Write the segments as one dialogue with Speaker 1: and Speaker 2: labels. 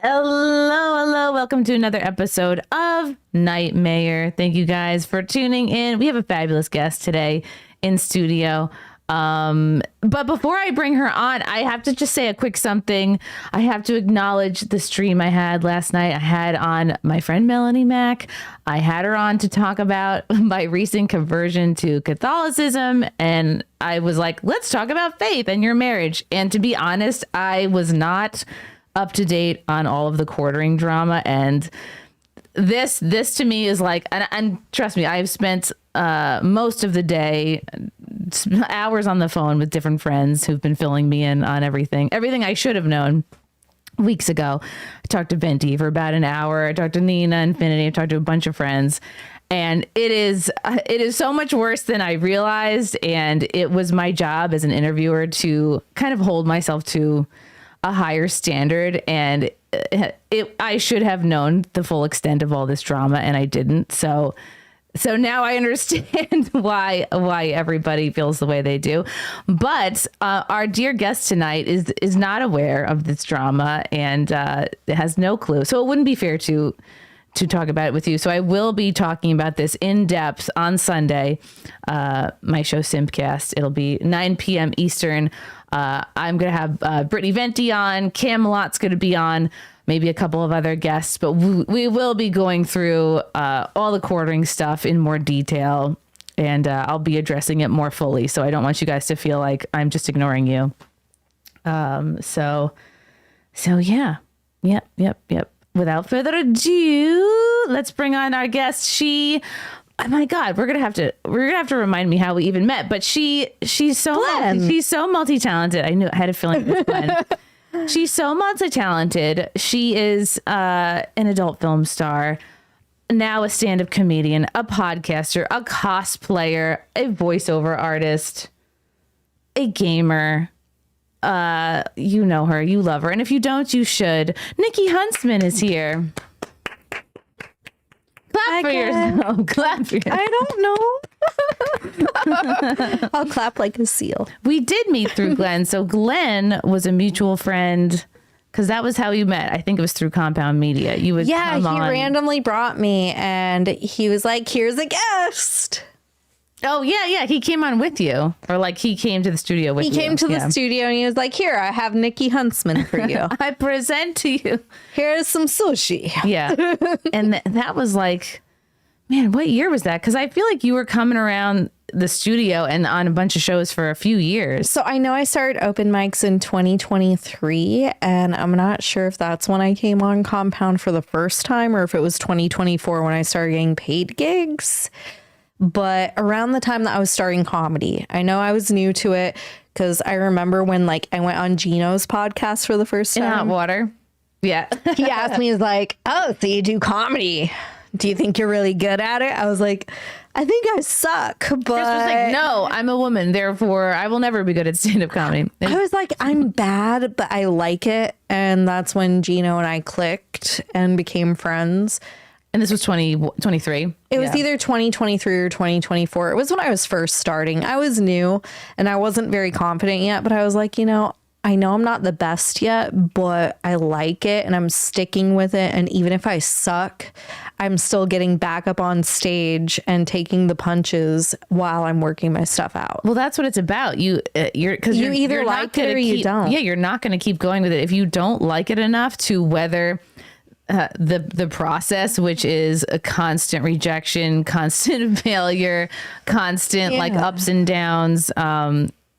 Speaker 1: Hello. Welcome to another episode of NightMayr. Thank you guys for tuning in. We have a fabulous guest today in studio. But before I bring her on, I have to just say a quick something. I have to acknowledge the stream I had last night. I had on my friend Melanie Mack. I had her on to talk about my recent conversion to Catholicism. And I was like, let's talk about faith and your marriage. And to be honest, I was not up to date on all of the quartering drama. And this to me is like, and trust me, I've spent most of the day, hours on the phone with different friends who've been filling me in on everything I should have known weeks ago. I talked to Venti for about an hour. I talked to Nina, Infinity. I talked to a bunch of friends, and it is so much worse than I realized. And it was my job as an interviewer to kind of hold myself to a higher standard. And I should have known the full extent of all this drama, and I didn't. So now I understand why everybody feels the way they do. But our dear guest tonight is not aware of this drama and has no clue. So it wouldn't be fair to talk about it with you. So I will be talking about this in depth on Sunday. My show Simpcast. It'll be 9 p.m. Eastern. I'm going to have Brittany Venti on. Camelot's going to be on. Maybe a couple of other guests, but we will be going through all the quartering stuff in more detail, and I'll be addressing it more fully. So I don't want you guys to feel like I'm just ignoring you. So yeah. Yep. Without further ado, let's bring on our guest. Oh my God, we're gonna have to remind me how we even met. But she's so multi-talented. I had a feeling it was Glenn. She's so multi-talented. She is an adult film star, now a stand-up comedian, a podcaster, a cosplayer, a voiceover artist, a gamer. You know her, you love her, and if you don't, you should. Nickey Huntsman is here. Clap for yourself. Clap for yourself.
Speaker 2: I don't know. I'll clap like a seal.
Speaker 1: We did meet through Glenn. So Glenn was a mutual friend, because that was how you met. I think it was through Compound Media. You would come on.
Speaker 2: He randomly brought me, and he was like, "Here's a guest."
Speaker 1: Oh yeah. He came on with you, or like he came to the studio with you.
Speaker 2: He came to the studio, and he was like, "Here, I have Nickey Huntsman for you.
Speaker 1: I present to you.
Speaker 2: Here's some sushi."
Speaker 1: Yeah, and that was like, man, what year was that? Because I feel like you were coming around the studio and on a bunch of shows for a few years.
Speaker 2: So I know I started open mics in 2023, and I'm not sure if that's when I came on Compound for the first time, or if it was 2024 when I started getting paid gigs. But around the time that I was starting comedy, I know I was new to it, because I remember when I went on Gino's podcast for the first time.
Speaker 1: In hot water. Yeah.
Speaker 2: He asked me, he's like, "Oh, so you do comedy. Do you think you're really good at it?" I was like, "I think I suck." But
Speaker 1: Chris was like, "No, I'm a woman, therefore I will never be good at stand-up comedy."
Speaker 2: I was like, "I'm bad, but I like it." And that's when Gino and I clicked and became friends.
Speaker 1: And this was 2023.
Speaker 2: It was either 2023 or 2024. It was when I was first starting. I was new and I wasn't very confident yet, but I was like, I know I'm not the best yet, but I like it and I'm sticking with it. And even if I suck, I'm still getting back up on stage and taking the punches while I'm working my stuff out.
Speaker 1: Well, that's what it's about. You're
Speaker 2: either like it or you don't.
Speaker 1: Yeah, you're not going to keep going with it if you don't like it enough to weather the process, which is a constant rejection, constant failure, constant ups and downs.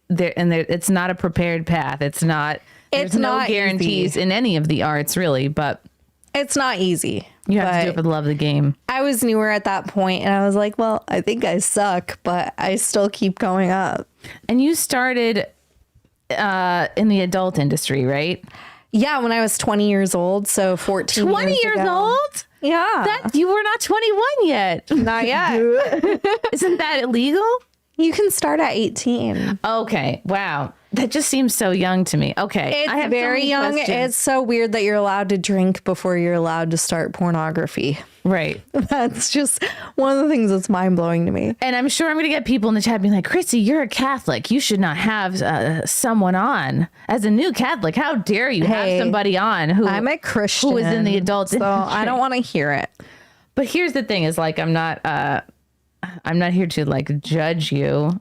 Speaker 1: It's not a prepared path. There's no guarantees in any of the arts, really, but
Speaker 2: it's not easy.
Speaker 1: You have to do it for the love of the game.
Speaker 2: I was newer at that point, and I was like, well, I think I suck, but I still keep going up.
Speaker 1: And you started in the adult industry, right?
Speaker 2: Yeah, when I was 20 years old, so 14
Speaker 1: 20 years old?
Speaker 2: Yeah.
Speaker 1: You were not 21 yet.
Speaker 2: Not yet.
Speaker 1: Isn't that illegal?
Speaker 2: You can start at 18.
Speaker 1: Okay. Wow. That just seems so young to me. Okay.
Speaker 2: It's
Speaker 1: I have
Speaker 2: very young.
Speaker 1: questions.
Speaker 2: It's so weird that you're allowed to drink before you're allowed to start pornography.
Speaker 1: Right.
Speaker 2: That's just one of the things that's mind blowing to me.
Speaker 1: And I'm sure I'm going to get people in the chat being like, Chrissy, you're a Catholic. You should not have someone on. As a new Catholic, how dare you have somebody on who
Speaker 2: I'm a Christian
Speaker 1: who is in the adult
Speaker 2: so I don't want to hear it.
Speaker 1: But here's the thing is like, I'm not here to like judge you.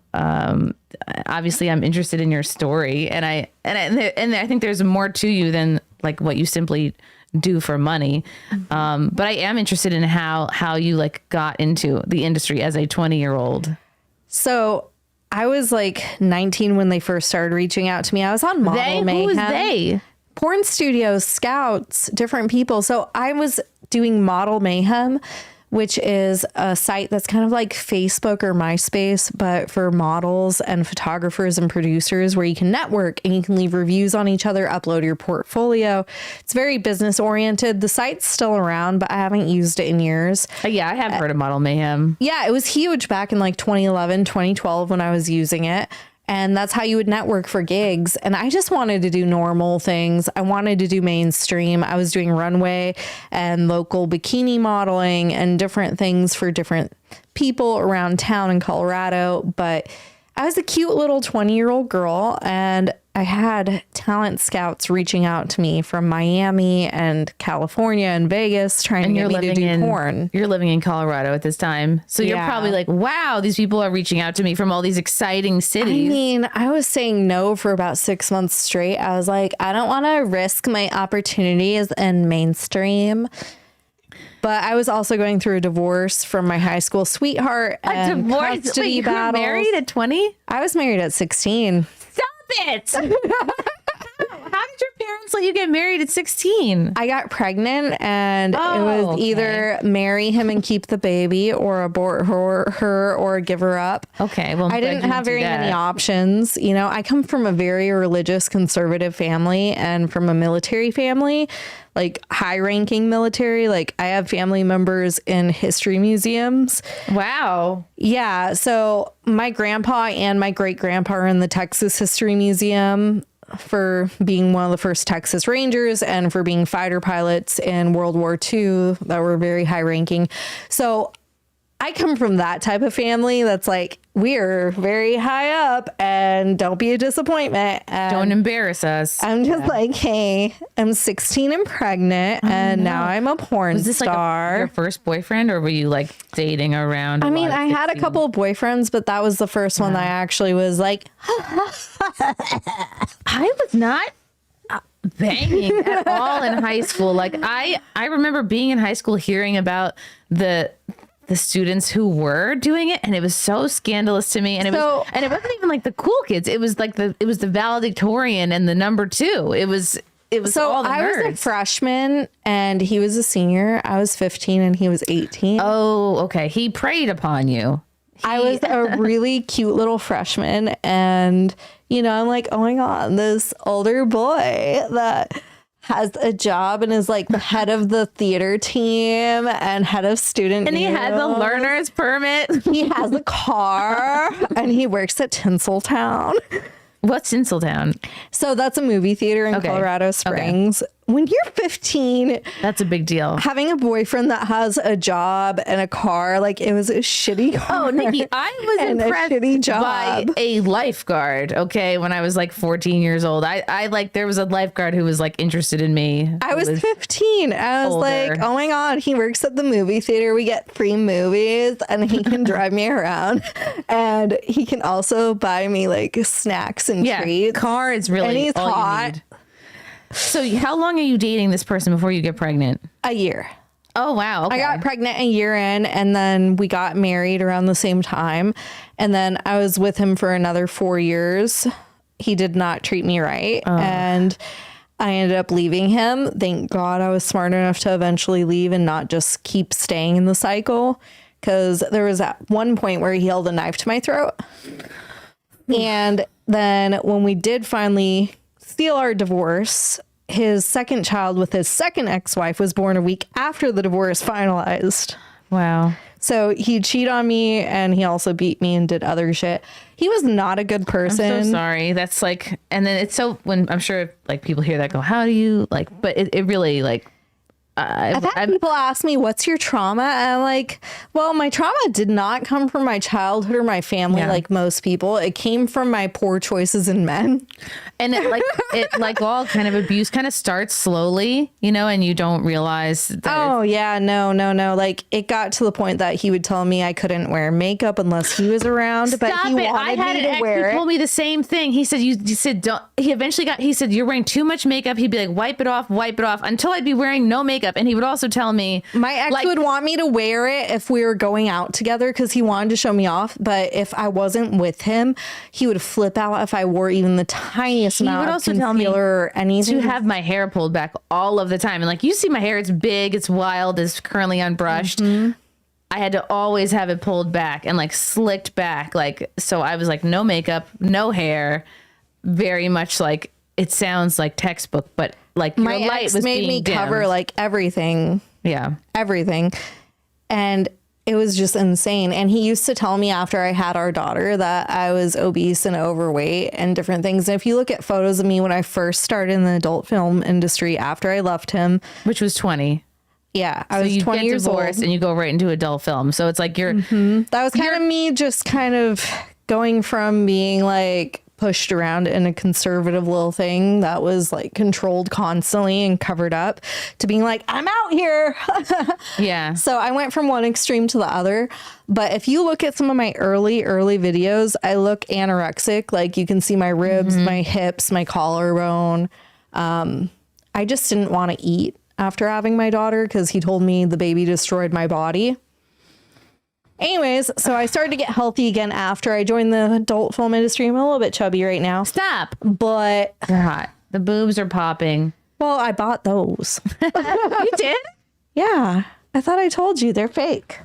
Speaker 1: Obviously I'm interested in your story and I think there's more to you than like what you simply do for money. But I am interested in how you like got into the industry as a 20-year-old.
Speaker 2: So I was like 19 when they first started reaching out to me. I was on Model Mayhem.
Speaker 1: Who was they?
Speaker 2: Porn studios, scouts, different people. So I was doing Model Mayhem, which is a site that's kind of like Facebook or MySpace, but for models and photographers and producers where you can network and you can leave reviews on each other, upload your portfolio. It's very business oriented. The site's still around, but I haven't used it in years.
Speaker 1: Yeah, I have heard of Model Mayhem.
Speaker 2: Yeah, it was huge back in like 2011, 2012 when I was using it. And that's how you would network for gigs. And I just wanted to do normal things. I wanted to do mainstream. I was doing runway and local bikini modeling and different things for different people around town in Colorado. But I was a cute little 20-year-old girl and I had talent scouts reaching out to me from Miami and California and Vegas trying to get me to do porn.
Speaker 1: You're living in Colorado at this time. So you're probably like, wow, these people are reaching out to me from all these exciting cities.
Speaker 2: I mean, I was saying no for about 6 months straight. I was like, I don't want to risk my opportunities in mainstream. But I was also going through a divorce from my high school sweetheart.
Speaker 1: A divorce?
Speaker 2: Custody
Speaker 1: Wait, you were married at 20?
Speaker 2: I was married at 16.
Speaker 1: Stop it! How did your parents let you get married at 16?
Speaker 2: I got pregnant and it was either marry him and keep the baby or abort her or give her up.
Speaker 1: Okay, well,
Speaker 2: I didn't have very many options. You know, I come from a very religious conservative family and from a military family, like high ranking military. Like I have family members in history museums.
Speaker 1: Wow.
Speaker 2: Yeah. So my grandpa and my great grandpa are in the Texas History Museum for being one of the first Texas Rangers and for being fighter pilots in World War II that were very high ranking. So I come from that type of family that's like, we're very high up and don't be a disappointment. And
Speaker 1: don't embarrass us.
Speaker 2: I'm just like, hey, I'm 16 and pregnant and now I'm a porn
Speaker 1: Was this
Speaker 2: star.
Speaker 1: like your first boyfriend or were you like dating around?
Speaker 2: I mean, I had a couple of boyfriends, but that was the first one that I actually was like,
Speaker 1: I was not banging at all in high school. Like I remember being in high school hearing about the students who were doing it and it was so scandalous to me and it wasn't even like the cool kids. It was like the valedictorian and the number 2. It was
Speaker 2: so
Speaker 1: all the
Speaker 2: I
Speaker 1: nerds.
Speaker 2: was a freshman and he was a senior. I was 15 and he was 18.
Speaker 1: Oh, okay. He preyed upon you.
Speaker 2: I was a really cute little freshman and you know, I'm like, oh my God, this older boy that has a job and is like the head of the theater team and head of student
Speaker 1: And he
Speaker 2: union.
Speaker 1: has a learner's permit.
Speaker 2: He has a car and he works at Tinseltown.
Speaker 1: What's Tinseltown?
Speaker 2: So that's a movie theater in Colorado Springs. When you're 15,
Speaker 1: that's a big deal.
Speaker 2: Having a boyfriend that has a job and a car, like it was a shitty car.
Speaker 1: Oh, Nikki, I was impressed by a lifeguard. Okay, when I was like 14 years old, I like there was a lifeguard who was like interested in me.
Speaker 2: I was 15. I was like, oh my God, he works at the movie theater. We get free movies and he can drive me around. And he can also buy me like snacks and treats.
Speaker 1: Car is really
Speaker 2: and he's
Speaker 1: all
Speaker 2: hot.
Speaker 1: you need. So how long are you dating this person before you get pregnant?
Speaker 2: A year.
Speaker 1: Oh, wow. Okay.
Speaker 2: I got pregnant a year in and then we got married around the same time. And then I was with him for another 4 years. He did not treat me right. And I ended up leaving him. Thank God I was smart enough to eventually leave and not just keep staying in the cycle. Because there was at one point where he held a knife to my throat. And then when we did finally seal our divorce, his second child with his second ex-wife was born a week after the divorce finalized.
Speaker 1: Wow.
Speaker 2: So he'd cheat on me, and he also beat me and did other shit. He was not a good person.
Speaker 1: I'm so sorry. That's like, and then it's so, when I'm sure like people hear that go, how do you like, but it really like,
Speaker 2: I've had people ask me, what's your trauma? And I'm like, well, my trauma did not come from my childhood or my family like most people. It came from my poor choices in men.
Speaker 1: And it like all kind of abuse kind of starts slowly, you know, and you don't realize that.
Speaker 2: Oh, yeah. No. Like, it got to the point that he would tell me I couldn't wear makeup unless he was around.
Speaker 1: Stop
Speaker 2: but he
Speaker 1: it. I
Speaker 2: wanted
Speaker 1: had
Speaker 2: me
Speaker 1: an
Speaker 2: to
Speaker 1: ex
Speaker 2: wear
Speaker 1: who
Speaker 2: it.
Speaker 1: told me the same thing. He said, you said, don't, he eventually got, he said, you're wearing too much makeup. He'd be like, wipe it off until I'd be wearing no makeup. And he would also tell me,
Speaker 2: my ex would want me to wear it if we were going out together because he wanted to show me off. But if I wasn't with him, he would flip out if I wore even the tiniest amount of concealer or anything.
Speaker 1: To have my hair pulled back all of the time. And like, you see my hair, it's big, it's wild, it's currently unbrushed. I had to always have it pulled back and like slicked back. Like, so I was like, no makeup, no hair, very much like, it sounds like textbook, but like
Speaker 2: my
Speaker 1: your light
Speaker 2: ex
Speaker 1: was
Speaker 2: made
Speaker 1: being
Speaker 2: me
Speaker 1: dimmed.
Speaker 2: cover like everything.
Speaker 1: Yeah.
Speaker 2: Everything. And it was just insane. And he used to tell me after I had our daughter that I was obese and overweight and different things. And if you look at photos of me when I first started in the adult film industry after I left him,
Speaker 1: Which was 20.
Speaker 2: yeah, I was 20 years old.
Speaker 1: And you go right into adult film. So it's like you're
Speaker 2: That was kind of me just kind of going from being like pushed around in a conservative little thing that was like controlled constantly and covered up to being like, I'm out here.
Speaker 1: yeah.
Speaker 2: So I went from one extreme to the other. But if you look at some of my early videos, I look anorexic. Like you can see my ribs, my hips, my collarbone. I just didn't want to eat after having my daughter because he told me the baby destroyed my body. Anyways, so I started to get healthy again after I joined the adult film industry. I'm a little bit chubby right now.
Speaker 1: Stop.
Speaker 2: But
Speaker 1: You're hot. The boobs are popping.
Speaker 2: well, I bought those.
Speaker 1: You did?
Speaker 2: Yeah. I thought I told you they're fake.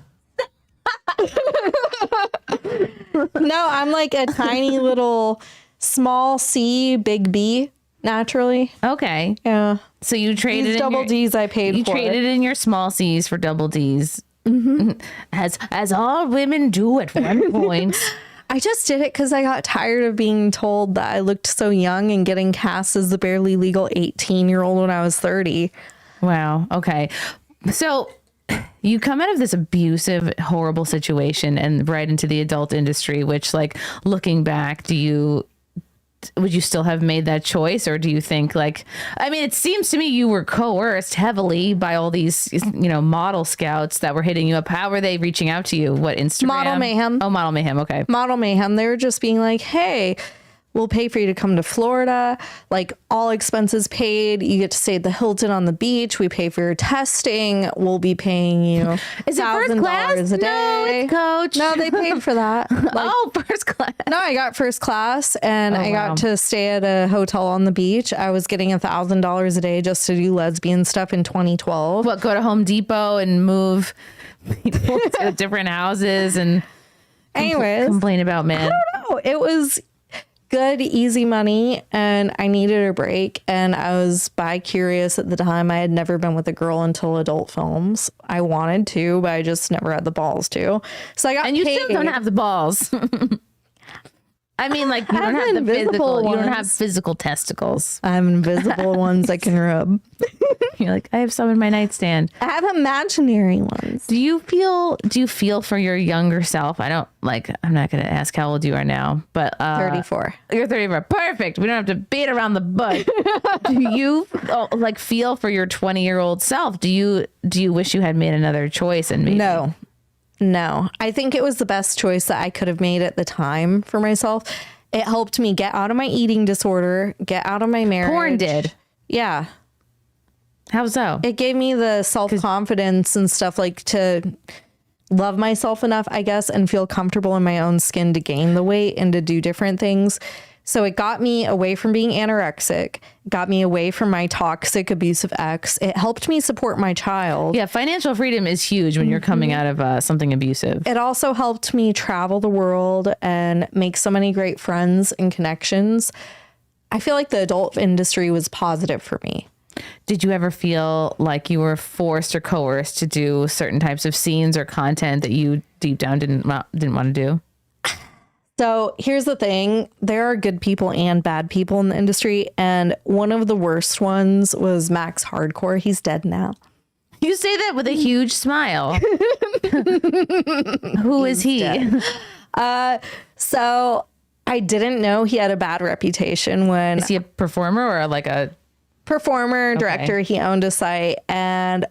Speaker 2: No, I'm like a tiny little small C, big B naturally.
Speaker 1: Okay.
Speaker 2: Yeah.
Speaker 1: So you traded
Speaker 2: These
Speaker 1: in
Speaker 2: double
Speaker 1: your,
Speaker 2: D's I paid
Speaker 1: you
Speaker 2: for.
Speaker 1: traded in your small C's for double D's. As all women do at one point.
Speaker 2: I just did it because I got tired of being told that I looked so young and getting cast as the barely legal 18-year-old when I was 30.
Speaker 1: Wow. Okay. So you come out of this abusive, horrible situation and right into the adult industry, which like looking back, would you still have made that choice? Or do you think like, I mean, it seems to me you were coerced heavily by all these, you know, model scouts that were hitting you up. How were they reaching out to you? What, Instagram?
Speaker 2: Model Mayhem.
Speaker 1: Oh, Model Mayhem. Okay.
Speaker 2: Model Mayhem. They were just being like, hey, we'll pay for you to come to Florida. Like all expenses paid. You get to stay at the Hilton on the beach. We pay for your testing. We'll be paying you
Speaker 1: Is it first class?
Speaker 2: $1,000 a day.
Speaker 1: No, it's coach.
Speaker 2: No, they paid for that.
Speaker 1: Oh, first class.
Speaker 2: No, I got first class and I
Speaker 1: wow.
Speaker 2: got to stay at a hotel on the beach. I was getting $1,000 a day just to do lesbian stuff in 2012.
Speaker 1: What, go to Home Depot and move people to different houses and
Speaker 2: Anyways,
Speaker 1: complain about men?
Speaker 2: I don't know. It was good, easy money, and I needed a break. And I was bi-curious at the time. I had never been with a girl until adult films. I wanted to, but I just never had the balls to. So I got
Speaker 1: And you
Speaker 2: paid.
Speaker 1: still don't have the balls. I mean, like you don't have the
Speaker 2: invisible
Speaker 1: physical. You don't
Speaker 2: ones.
Speaker 1: have physical testicles.
Speaker 2: I have invisible ones I can rub.
Speaker 1: You're like, I have some in my nightstand.
Speaker 2: I have imaginary ones.
Speaker 1: Do you feel for your younger self? I'm not going to ask how old you are now, but
Speaker 2: 34.
Speaker 1: You're 34. Perfect. We don't have to beat around the bush. Do you like feel for your 20-year-old self? Do you wish you had made another choice and maybe
Speaker 2: No, I think it was the best choice that I could have made at the time for myself. It helped me get out of my eating disorder, get out of my marriage.
Speaker 1: porn did?
Speaker 2: Yeah.
Speaker 1: How so?
Speaker 2: It gave me the self-confidence and stuff like to love myself enough, I guess, and feel comfortable in my own skin to gain the weight and to do different things. So it got me away from being anorexic, got me away from my toxic, abusive ex. It helped me support my child.
Speaker 1: Yeah, financial freedom is huge when you're coming out of something abusive.
Speaker 2: It also helped me travel the world and make so many great friends and connections. I feel like the adult industry was positive for me.
Speaker 1: did you ever feel like you were forced or coerced to do certain types of scenes or content that you deep down didn't want to do?
Speaker 2: So here's the thing. There are good people and bad people in the industry. And one of the worst ones was Max Hardcore. He's dead now.
Speaker 1: You say that with a huge smile. Who is he?
Speaker 2: So I didn't know he had a bad reputation when...
Speaker 1: Is he a performer or like a...
Speaker 2: Performer, director. Okay. He owned a site and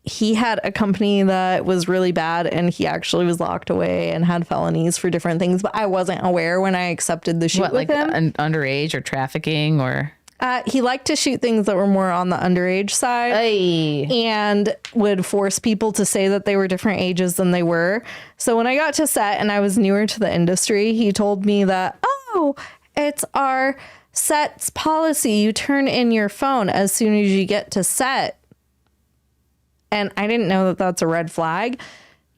Speaker 2: he had a company that was really bad and he actually was locked away and had felonies for different things. But I wasn't aware when I accepted the shoot with him.
Speaker 1: Underage or trafficking or...
Speaker 2: he liked to shoot things that were more on the underage side and would force people to say that they were different ages than they were. So when I got to set and I was newer to the industry, he told me that, oh, it's our set's policy. You turn in your phone as soon as you get to set. And I didn't know that that's a red flag.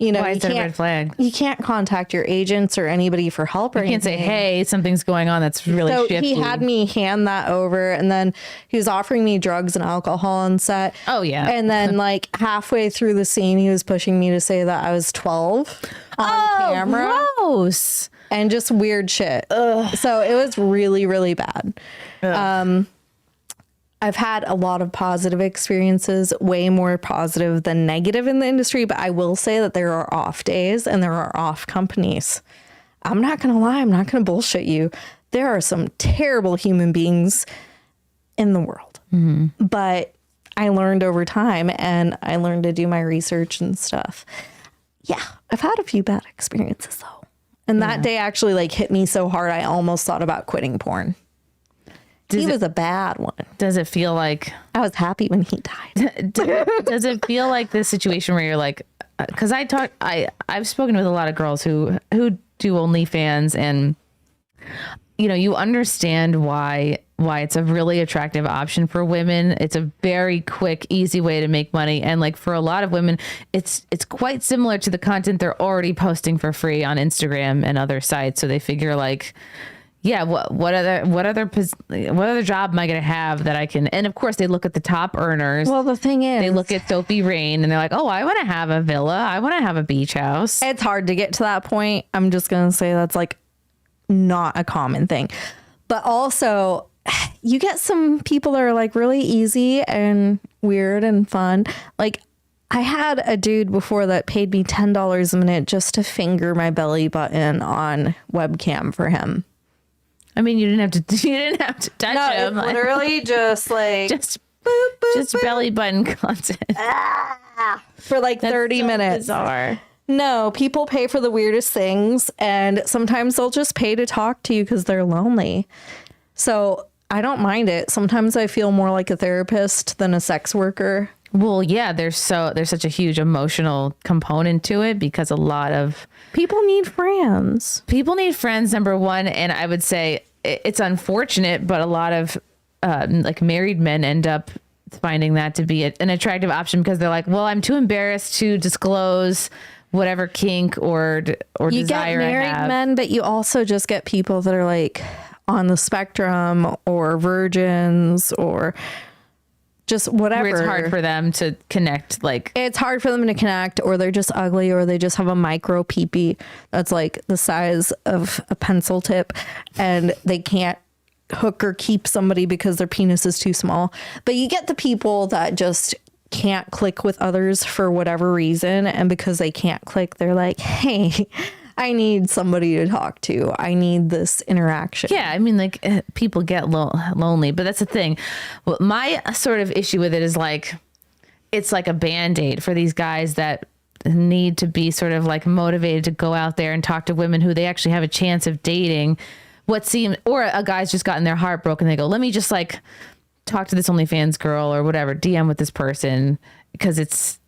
Speaker 2: You know,
Speaker 1: why is that a red flag?
Speaker 2: You can't contact your agents or anybody for help or anything.
Speaker 1: You can't say, hey, something's going on that's really shifty.
Speaker 2: He had me hand that over and then he was offering me drugs and alcohol on set.
Speaker 1: Oh, yeah.
Speaker 2: And then like halfway through the scene, he was pushing me to say that I was 12 on camera.
Speaker 1: Gross.
Speaker 2: And just weird shit. Ugh. So it was really, really bad. I've had a lot of positive experiences, way more positive than negative in the industry, but I will say that there are off days and there are off companies. I'm not going to lie. I'm not going to bullshit you. There are some terrible human beings in the world, but I learned over time and I learned to do my research and stuff. Yeah, I've had a few bad experiences though. And that day actually like hit me so hard, I almost thought about quitting porn. He was a bad one.
Speaker 1: Does it feel like...
Speaker 2: I was happy when he died.
Speaker 1: Does it feel like this situation where you're like... Because I've spoken with a lot of girls who do OnlyFans and, you know, you understand why it's a really attractive option for women. It's a very quick, easy way to make money. And like for a lot of women, it's quite similar to the content they're already posting for free on Instagram and other sites. So they figure like... Yeah, what other job am I going to have that I can? And of course, they look at the top earners.
Speaker 2: Well, the thing is,
Speaker 1: they look at Sophie Rain and they're like, "Oh, I want to have a villa. I want to have a beach house."
Speaker 2: It's hard to get to that point. I'm just going to say that's like not a common thing. But also, you get some people that are like really easy and weird and fun. Like I had a dude before that paid me $10 a minute just to finger my belly button on webcam for him.
Speaker 1: I mean, you didn't have to touch him.
Speaker 2: Literally just like
Speaker 1: just belly button content
Speaker 2: for like 30 minutes.
Speaker 1: Bizarre.
Speaker 2: No, people pay for the weirdest things, and sometimes they'll just pay to talk to you because they're lonely. So I don't mind it. Sometimes I feel more like a therapist than a sex worker.
Speaker 1: Well, yeah, there's such a huge emotional component to it because a lot of
Speaker 2: people need friends.
Speaker 1: People need friends, number one. And I would say it's unfortunate, but a lot of like married men end up finding that to be an attractive option because they're like, well, I'm too embarrassed to disclose whatever kink or desire I have. You get married
Speaker 2: men, but you also just get people that are like on the spectrum or virgins or just whatever.
Speaker 1: Where it's hard for them to connect. Like
Speaker 2: it's hard for them to connect, or they're just ugly, or they just have a micro peepee that's like the size of a pencil tip and they can't hook or keep somebody because their penis is too small. But you get the people that just can't click with others for whatever reason, and because they can't click, they're like, hey, I need somebody to talk to. I need this interaction.
Speaker 1: Yeah, I mean, like people get lonely, but that's the thing. Well, my sort of issue with it is like, it's like a Band-Aid for these guys that need to be sort of like motivated to go out there and talk to women who they actually have a chance of dating. Or a guy's just gotten their heart broken. They go, let me just like talk to this OnlyFans girl or whatever, DM with this person, because it's,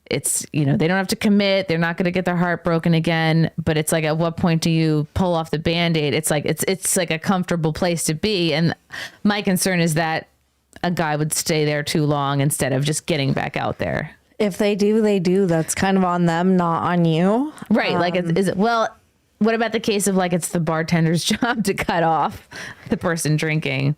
Speaker 1: you know, they don't have to commit. They're not going to get their heart broken again. But it's like, at what point do you pull off the Band-Aid? It's like, it's like a comfortable place to be. And my concern is that a guy would stay there too long instead of just getting back out there.
Speaker 2: If they do, they do. That's kind of on them, not on you.
Speaker 1: Right. Like, is it, well, what about the case of like, it's the bartender's job to cut off the person drinking?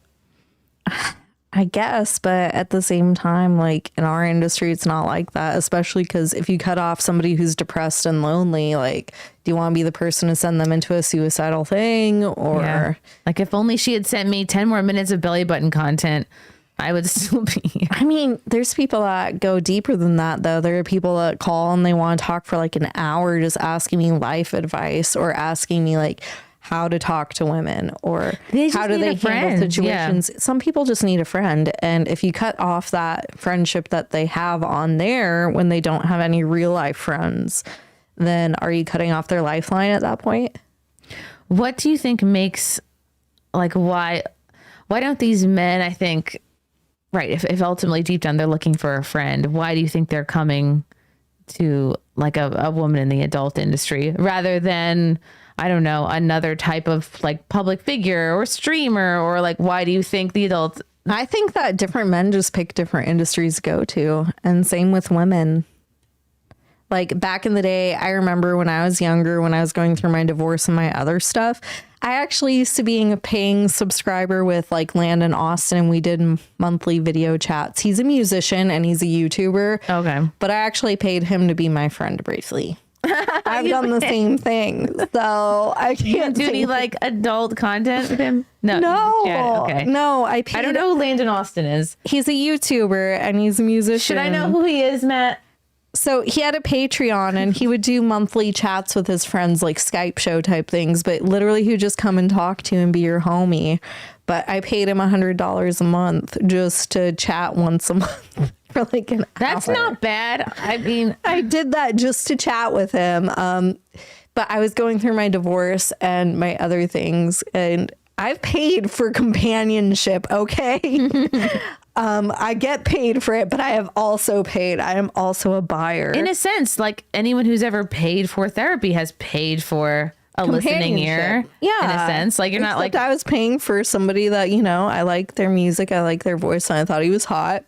Speaker 2: I I guess, but at the same time, like in our industry, it's not like that, especially because if you cut off somebody who's depressed and lonely, like, do you want to be the person to send them into a suicidal thing? Or
Speaker 1: like, if only she had sent me 10 more minutes of belly button content, I would still be here.
Speaker 2: I mean, there's people that go deeper than that, though. There are people that call and they want to talk for like an hour just asking me life advice or asking me like how to talk to women or how do they handle situations. Yeah. Some people just need a friend. And if you cut off that friendship that they have on there when they don't have any real life friends, then are you cutting off their lifeline at that point?
Speaker 1: What do you think makes, like, why don't these men, I think, right, if ultimately deep down they're looking for a friend, why do you think they're coming to like a woman in the adult industry rather than, I don't know, another type of like public figure or streamer, or like, why do you think the adults?
Speaker 2: I think that different men just pick different industries to go to, and same with women. Like back in the day, I remember when I was younger, when I was going through my divorce and my other stuff, I actually used to be a paying subscriber with like Landon Austin, and we did monthly video chats. He's a musician and he's a YouTuber.
Speaker 1: Okay.
Speaker 2: But I actually paid him to be my friend briefly. I've done the same thing. So I can't
Speaker 1: do any like adult content with him.
Speaker 2: No.
Speaker 1: Okay.
Speaker 2: No,
Speaker 1: I don't know who Landon Austin is.
Speaker 2: He's a YouTuber and he's a musician.
Speaker 1: Should I know who he is, Matt?
Speaker 2: So he had a Patreon and he would do monthly chats with his friends, like Skype show type things, but literally he would just come and talk to you and be your homie. But I paid him $100 a month just to chat once a month for like an hour.
Speaker 1: That's not bad. I mean,
Speaker 2: I did that just to chat with him. But I was going through my divorce and my other things, and I've paid for companionship. Okay. I get paid for it, but I have also paid. I am also a buyer.
Speaker 1: In a sense, like anyone who's ever paid for therapy has paid for a listening ear.
Speaker 2: Yeah.
Speaker 1: In a sense, like you're not like,
Speaker 2: I was paying for somebody that, you know, I like their music. I like their voice and I thought he was hot.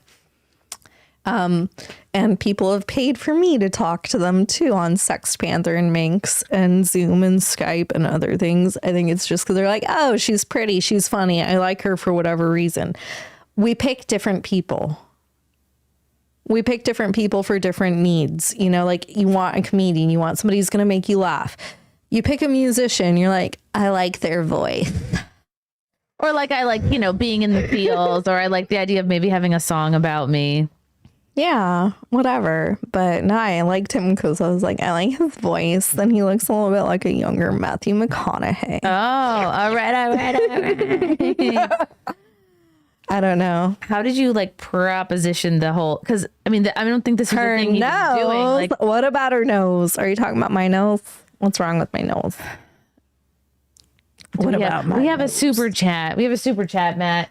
Speaker 2: And people have paid for me to talk to them too on Sex Panther and Minx and Zoom and Skype and other things. I think it's just because they're like, oh, she's pretty. She's funny. I like her for whatever reason. We pick different people. We pick different people for different needs. You know, like you want a comedian, you want somebody who's going to make you laugh. You pick a musician, you're like, I like their voice.
Speaker 1: Or like, I like, you know, being in the fields, or I like the idea of maybe having a song about me.
Speaker 2: Yeah, whatever. But no, I liked him because I was like, I like his voice. Then he looks a little bit like a younger Matthew McConaughey.
Speaker 1: Oh, all right.
Speaker 2: I don't know.
Speaker 1: How did you like proposition the whole? Because I mean, I don't think this is the thing he was doing. Like,
Speaker 2: what about her nose? Are you talking about my nose? What's wrong with my nose?
Speaker 1: We have a super chat. We have a super chat, Matt.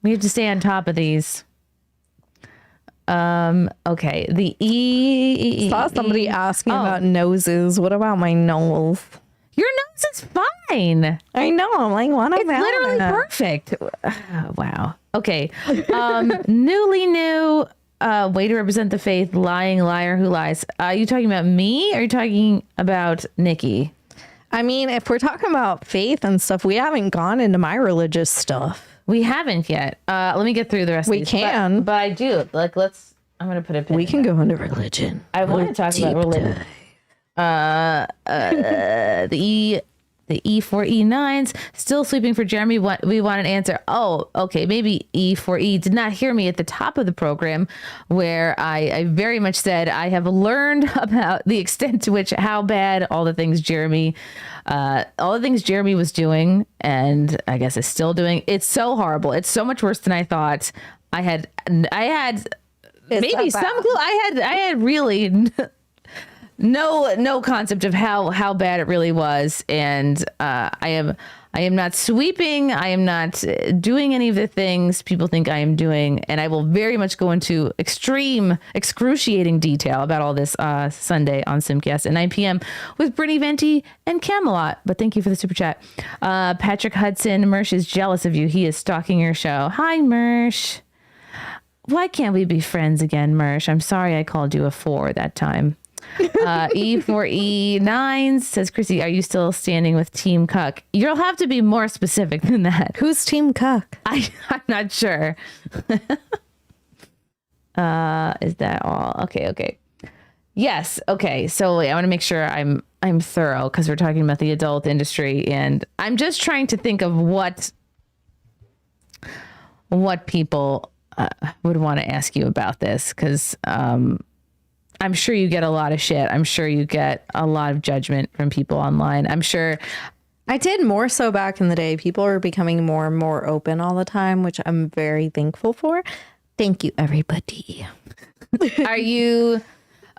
Speaker 1: We have to stay on top of these. Okay.
Speaker 2: Saw somebody asking about noses. What about my nose?
Speaker 1: Your nose is fine.
Speaker 2: I know. I'm like, what about it?
Speaker 1: It's literally perfect. Wow. Okay. Newly new way to represent the faith, lying liar who lies. Are you talking about me, or are you talking about Nikki?
Speaker 2: I mean, if we're talking about faith and stuff, we haven't gone into my religious stuff.
Speaker 1: We haven't yet. Let me get through the rest of these.
Speaker 2: We can.
Speaker 1: But I do. Like, I'm going to put a pin.
Speaker 2: We can go into religion.
Speaker 1: I want to talk about religion. The E4E9s still sleeping for Jeremy. We want an answer. Oh, okay. Maybe E4E did not hear me at the top of the program where I very much said I have learned about the extent to which how bad all the things Jeremy was doing, and I guess is still doing. It's so horrible. It's so much worse than I thought. I had maybe some clue. I had really no concept of how bad it really was, and I am not sweeping. I am not doing any of the things people think I am doing, and I will very much go into excruciating detail about all this Sunday on Simcast at 9 p.m. with Brittany Venti and Camelot. But thank you for the super chat. Patrick Hudson, Mersh is jealous of you. He is stalking your show. Hi, Mersh. Why can't we be friends again, Mersh? I'm sorry I called you a 4 that time. E4E9 says, Chrissy, are you still standing with Team Cuck? You'll have to be more specific than that.
Speaker 2: Who's Team Cuck?
Speaker 1: I'm not sure. Is that all? Okay. Yes. Okay. So wait, I want to make sure I'm thorough because we're talking about the adult industry, and I'm just trying to think of what people would want to ask you about this, because I'm sure you get a lot of shit. I'm sure you get a lot of judgment from people online. I'm sure.
Speaker 2: I did more so back in the day. People are becoming more and more open all the time, which I'm very thankful for. Thank you, everybody.
Speaker 1: Are you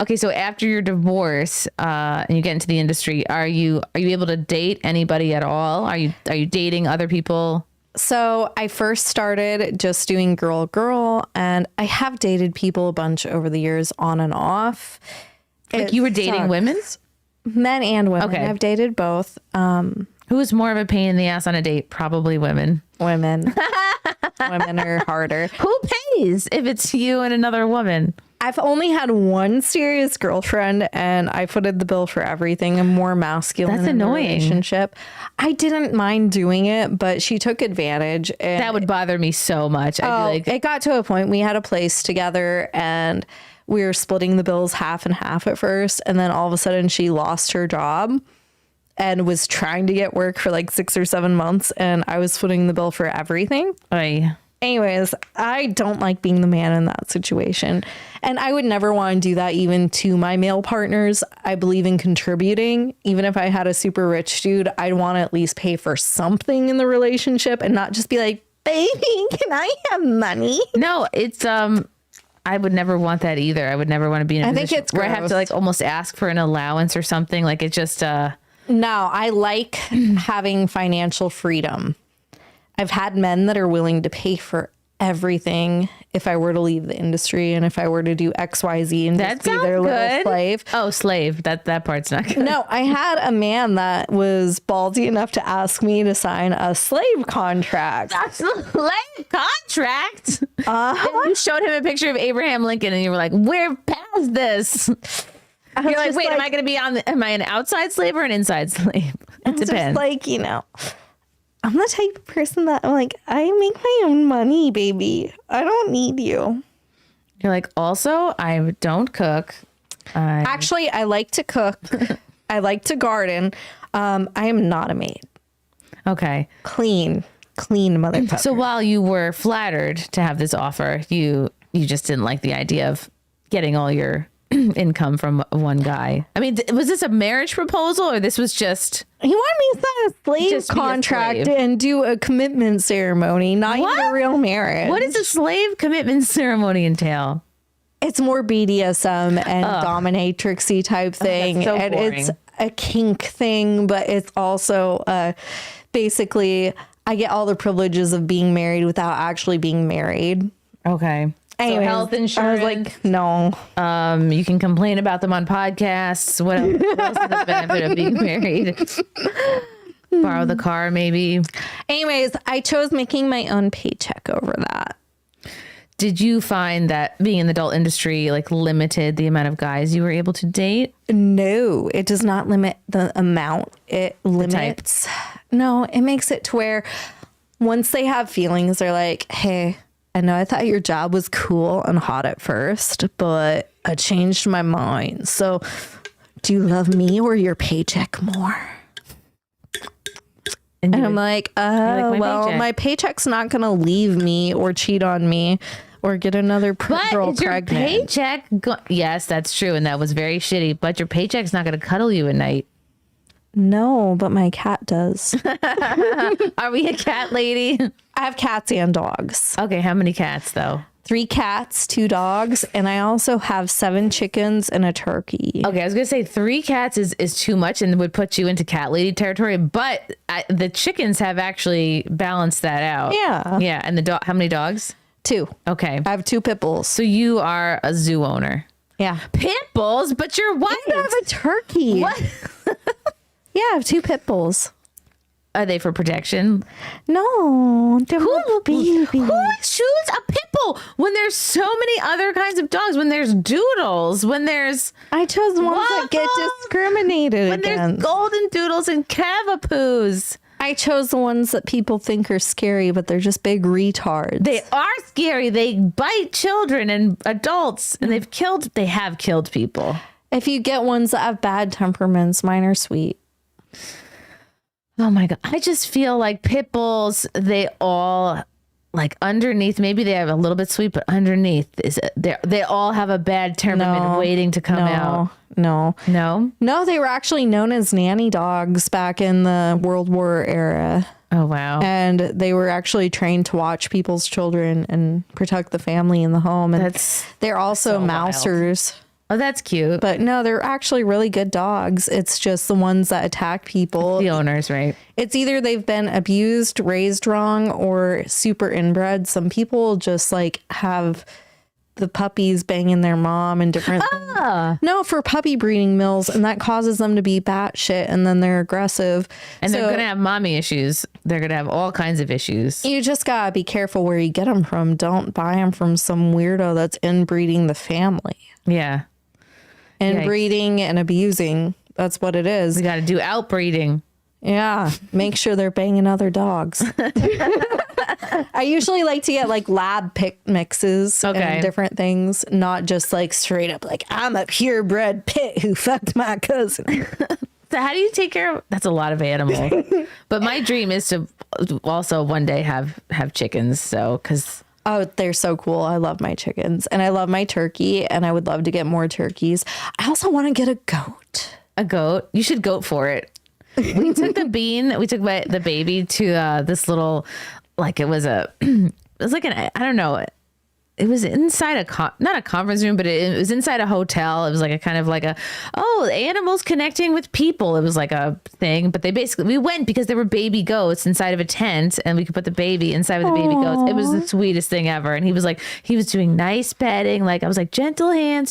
Speaker 1: okay? So after your divorce, and you get into the industry, are you able to date anybody at all? Are you dating other people?
Speaker 2: So I first started just doing girl, and I have dated people a bunch over the years, on and off.
Speaker 1: Like you were dating women,
Speaker 2: men and women.
Speaker 1: Okay.
Speaker 2: I've dated both.
Speaker 1: Who's more of a pain in the ass on a date? Probably women.
Speaker 2: Women are harder.
Speaker 1: Who pays if it's you and another woman?
Speaker 2: I've only had one serious girlfriend, and I footed the bill for everything. I'm more masculine.
Speaker 1: That's
Speaker 2: in the
Speaker 1: annoying.
Speaker 2: relationship. I didn't mind doing it, but she took advantage. And
Speaker 1: That would bother me so much. I'd be like,
Speaker 2: it got to a point we had a place together, and we were splitting the bills half and half at first, and then all of a sudden she lost her job and was trying to get work for like 6 or 7 months, and I was footing the bill for everything. Anyways, I don't like being the man in that situation. And I would never want to do that even to my male partners. I believe in contributing. Even if I had a super rich dude, I'd want to at least pay for something in the relationship and not just be like, baby, can I have money?
Speaker 1: No, it's I would never want that either. I would never want to be in a position
Speaker 2: it's
Speaker 1: where I have
Speaker 2: gross.
Speaker 1: to like almost ask for an allowance or something. Like it just
Speaker 2: No, I like having financial freedom. I've had men that are willing to pay for everything if I were to leave the industry and if I were to do XYZ and
Speaker 1: That
Speaker 2: just be their
Speaker 1: sounds
Speaker 2: little
Speaker 1: good.
Speaker 2: slave.
Speaker 1: Oh, slave. That part's not good.
Speaker 2: No, I had a man that was ballsy enough to ask me to sign a slave contract.
Speaker 1: That's a slave contract. You showed him a picture of Abraham Lincoln and you were like, we're past this. You're like, wait, am I going to be am I an outside slave or an inside slave? It depends.
Speaker 2: Just like, I'm the type of person that I'm like, I make my own money, baby. I don't need you.
Speaker 1: You're like, also, I don't cook.
Speaker 2: Actually, I like to cook. I like to garden. I am not a maid.
Speaker 1: Okay.
Speaker 2: Clean motherfucker.
Speaker 1: So while you were flattered to have this offer, you just didn't like the idea of getting all your income from one guy. I mean, was this a marriage proposal or this was just...
Speaker 2: He wanted me to sign a slave
Speaker 1: Just be a
Speaker 2: contract
Speaker 1: slave.
Speaker 2: and do a commitment ceremony, not even a real marriage.
Speaker 1: What does a slave commitment ceremony entail?
Speaker 2: It's more BDSM and dominatrixy type thing.
Speaker 1: that's so
Speaker 2: and
Speaker 1: boring.
Speaker 2: it's a kink thing, but it's also basically I get all the privileges of being married without actually being married.
Speaker 1: Okay.
Speaker 2: Anyways,
Speaker 1: so health insurance.
Speaker 2: I was like, no.
Speaker 1: You can complain about them on podcasts. What else is the benefit of being married? Borrow the car, maybe.
Speaker 2: Anyways, I chose making my own paycheck over that.
Speaker 1: Did you find that being in the adult industry like limited the amount of guys you were able to date?
Speaker 2: No, it does not limit the amount. It limits. No, it makes it to where once they have feelings, they're like, hey, I know I thought your job was cool and hot at first, but I changed my mind. So do you love me or your paycheck more? And I'm like, my paycheck's not going to leave me or cheat on me or get another girl pregnant.
Speaker 1: Your paycheck, yes, that's true. And that was very shitty, but your paycheck's not going to cuddle you at night.
Speaker 2: No, but my cat does.
Speaker 1: Are we a cat lady?
Speaker 2: I have cats and dogs.
Speaker 1: Okay, how many cats though?
Speaker 2: 3 cats, 2 dogs, and I also have 7 chickens and a turkey.
Speaker 1: Okay, I was gonna say 3 cats is too much and would put you into cat lady territory, but the chickens have actually balanced that out. Yeah, and the dog. How many dogs?
Speaker 2: 2.
Speaker 1: Okay,
Speaker 2: I have 2 pit bulls.
Speaker 1: so you are a zoo owner.
Speaker 2: Yeah.
Speaker 1: Pit bulls, but you're white.
Speaker 2: I have a turkey.
Speaker 1: What?
Speaker 2: Yeah, I have 2 pit bulls.
Speaker 1: Are they for protection?
Speaker 2: No, they're little babies.
Speaker 1: Who chooses a pit bull? when there's so many other kinds of dogs, when there's doodles, when there's
Speaker 2: I chose the ones that get discriminated
Speaker 1: when
Speaker 2: against.
Speaker 1: there's golden doodles and cavapoos.
Speaker 2: I chose the ones that people think are scary, but they're just big retards.
Speaker 1: They are scary. They bite children and adults, and they have killed people.
Speaker 2: If you get ones that have bad temperaments, mine are sweet.
Speaker 1: Oh my God. I just feel like pit bulls, they all like underneath, maybe they have a little bit sweet, but underneath they all have a bad temperament waiting to come out.
Speaker 2: No, they were actually known as nanny dogs back in the World War era.
Speaker 1: Oh, wow.
Speaker 2: And they were actually trained to watch people's children and protect the family in the home. And they're also mousers.
Speaker 1: Wild. Oh, that's cute.
Speaker 2: But no, they're actually really good dogs. It's just the ones that attack people.
Speaker 1: The owners, right? It's
Speaker 2: either they've been abused, raised wrong, or super inbred. Some people just like have the puppies banging their mom and different things. No, for puppy breeding mills, and that causes them to be batshit, and then they're aggressive.
Speaker 1: And they're going to have mommy issues. They're going to have all kinds of issues.
Speaker 2: You just got to be careful where you get them from. Don't buy them from some weirdo that's inbreeding the family.
Speaker 1: Yeah.
Speaker 2: Inbreeding and abusing. That's what it is.
Speaker 1: We got to do outbreeding.
Speaker 2: Yeah. Make sure they're banging other dogs. I usually like to get like lab pick mixes and different things, not just like straight up like I'm a purebred pit who fucked my cousin.
Speaker 1: So how do you take care of? That's a lot of animals. But my dream is to also one day have chickens. So because.
Speaker 2: Oh, they're so cool. I love my chickens and I love my turkey and I would love to get more turkeys. I also want to get a goat.
Speaker 1: A goat? You should goat for it. We took the baby to this little, like it was like I don't know. It was inside not a conference room, but it was inside a hotel. It was like a kind of like animals connecting with people. It was like a thing, but we went because there were baby goats inside of a tent and we could put the baby inside with the baby goats. It was the sweetest thing ever. And he was doing nice petting. Like I was like, gentle hands.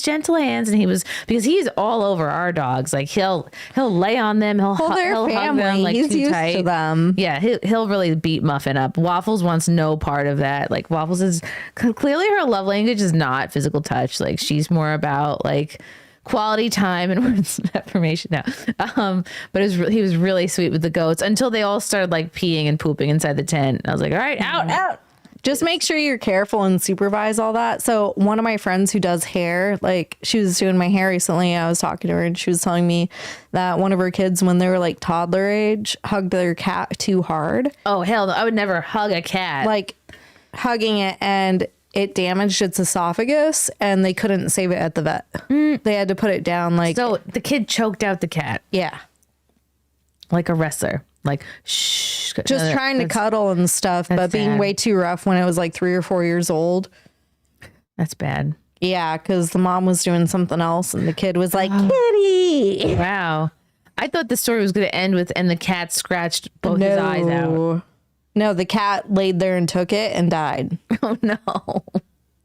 Speaker 1: And because he's all over our dogs. Like he'll lay on them. He'll hug them like
Speaker 2: he's
Speaker 1: too
Speaker 2: used
Speaker 1: tight.
Speaker 2: To them.
Speaker 1: Yeah. He'll really beat Muffin up. Waffles wants no part of that. Like Waffles is clearly her love language is not physical touch. Like she's more about like quality time and words of affirmation now. But he was really sweet with the goats until they all started like peeing and pooping inside the tent. I was like, all right, out.
Speaker 2: Just make sure you're careful and supervise all that. So one of my friends who does hair, like she was doing my hair recently. I was talking to her and she was telling me that one of her kids, when they were like toddler age, hugged their cat too hard.
Speaker 1: Oh, hell no. I would never hug a cat.
Speaker 2: Like hugging it and it damaged its esophagus and they couldn't save it at the vet. They had to put it down.
Speaker 1: So the kid choked out the cat.
Speaker 2: Yeah.
Speaker 1: Like a wrestler. Like, shh.
Speaker 2: Just trying to cuddle and stuff, but being
Speaker 1: sad.
Speaker 2: way too rough when it was like 3 or 4 years old.
Speaker 1: That's bad.
Speaker 2: Yeah, because the mom was doing something else and the kid was like, kitty.
Speaker 1: Wow. I thought the story was going to end with, and the cat scratched both his eyes out.
Speaker 2: No, the cat laid there and took it and died.
Speaker 1: Oh, no.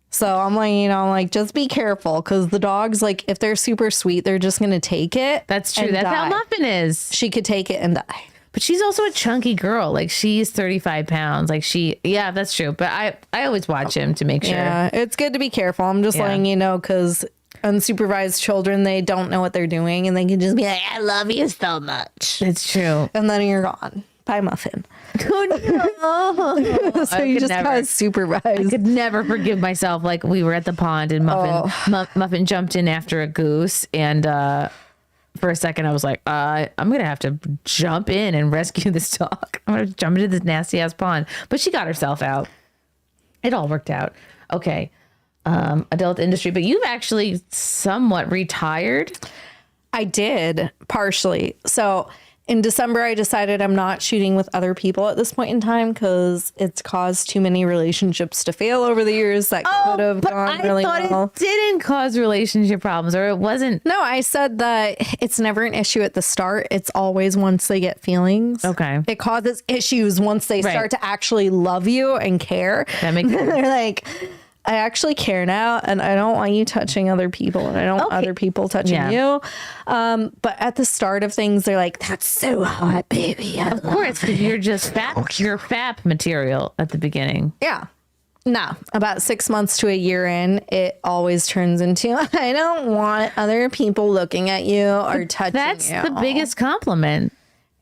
Speaker 2: So I'm like, just be careful because the dogs, like, if they're super sweet, they're just going to take it.
Speaker 1: That's true. That's how Muffin is.
Speaker 2: She could take it and die.
Speaker 1: But she's also a chunky girl. Like, she's 35 pounds. Like, yeah, that's true. But I always watch him to make sure.
Speaker 2: Yeah, it's good to be careful. I'm just letting you know because unsupervised children, they don't know what they're doing and they can just be like, I love you so much.
Speaker 1: It's true.
Speaker 2: And then you're gone. Bye, Muffin.
Speaker 1: Oh, no.
Speaker 2: So you just gotta supervise.
Speaker 1: I could never forgive myself. Like we were at the pond and Muffin jumped in after a goose. And for a second I was like, I'm going to have to jump in and rescue this dog. I'm going to jump into this nasty ass pond. But she got herself out. It all worked out. Okay. Adult industry. But you've actually somewhat retired.
Speaker 2: I did, partially. So in December, I decided I'm not shooting with other people at this point in time because it's caused too many relationships to fail over the years that could have gone really well. I thought
Speaker 1: it didn't cause relationship problems, or it wasn't.
Speaker 2: No, I said that it's never an issue at the start. It's always once they get feelings.
Speaker 1: Okay.
Speaker 2: It causes issues once they start to actually love you and care.
Speaker 1: That makes sense.
Speaker 2: They're like, I actually care now and I don't want you touching other people and I don't want other people touching you. But at the start of things, they're like, that's so hot, baby.
Speaker 1: Of course, because you're just fap. You're fap material at the beginning.
Speaker 2: Yeah. No, about 6 months to a year in, it always turns into, I don't want other people looking at you or touching
Speaker 1: That's
Speaker 2: you.
Speaker 1: the biggest compliment.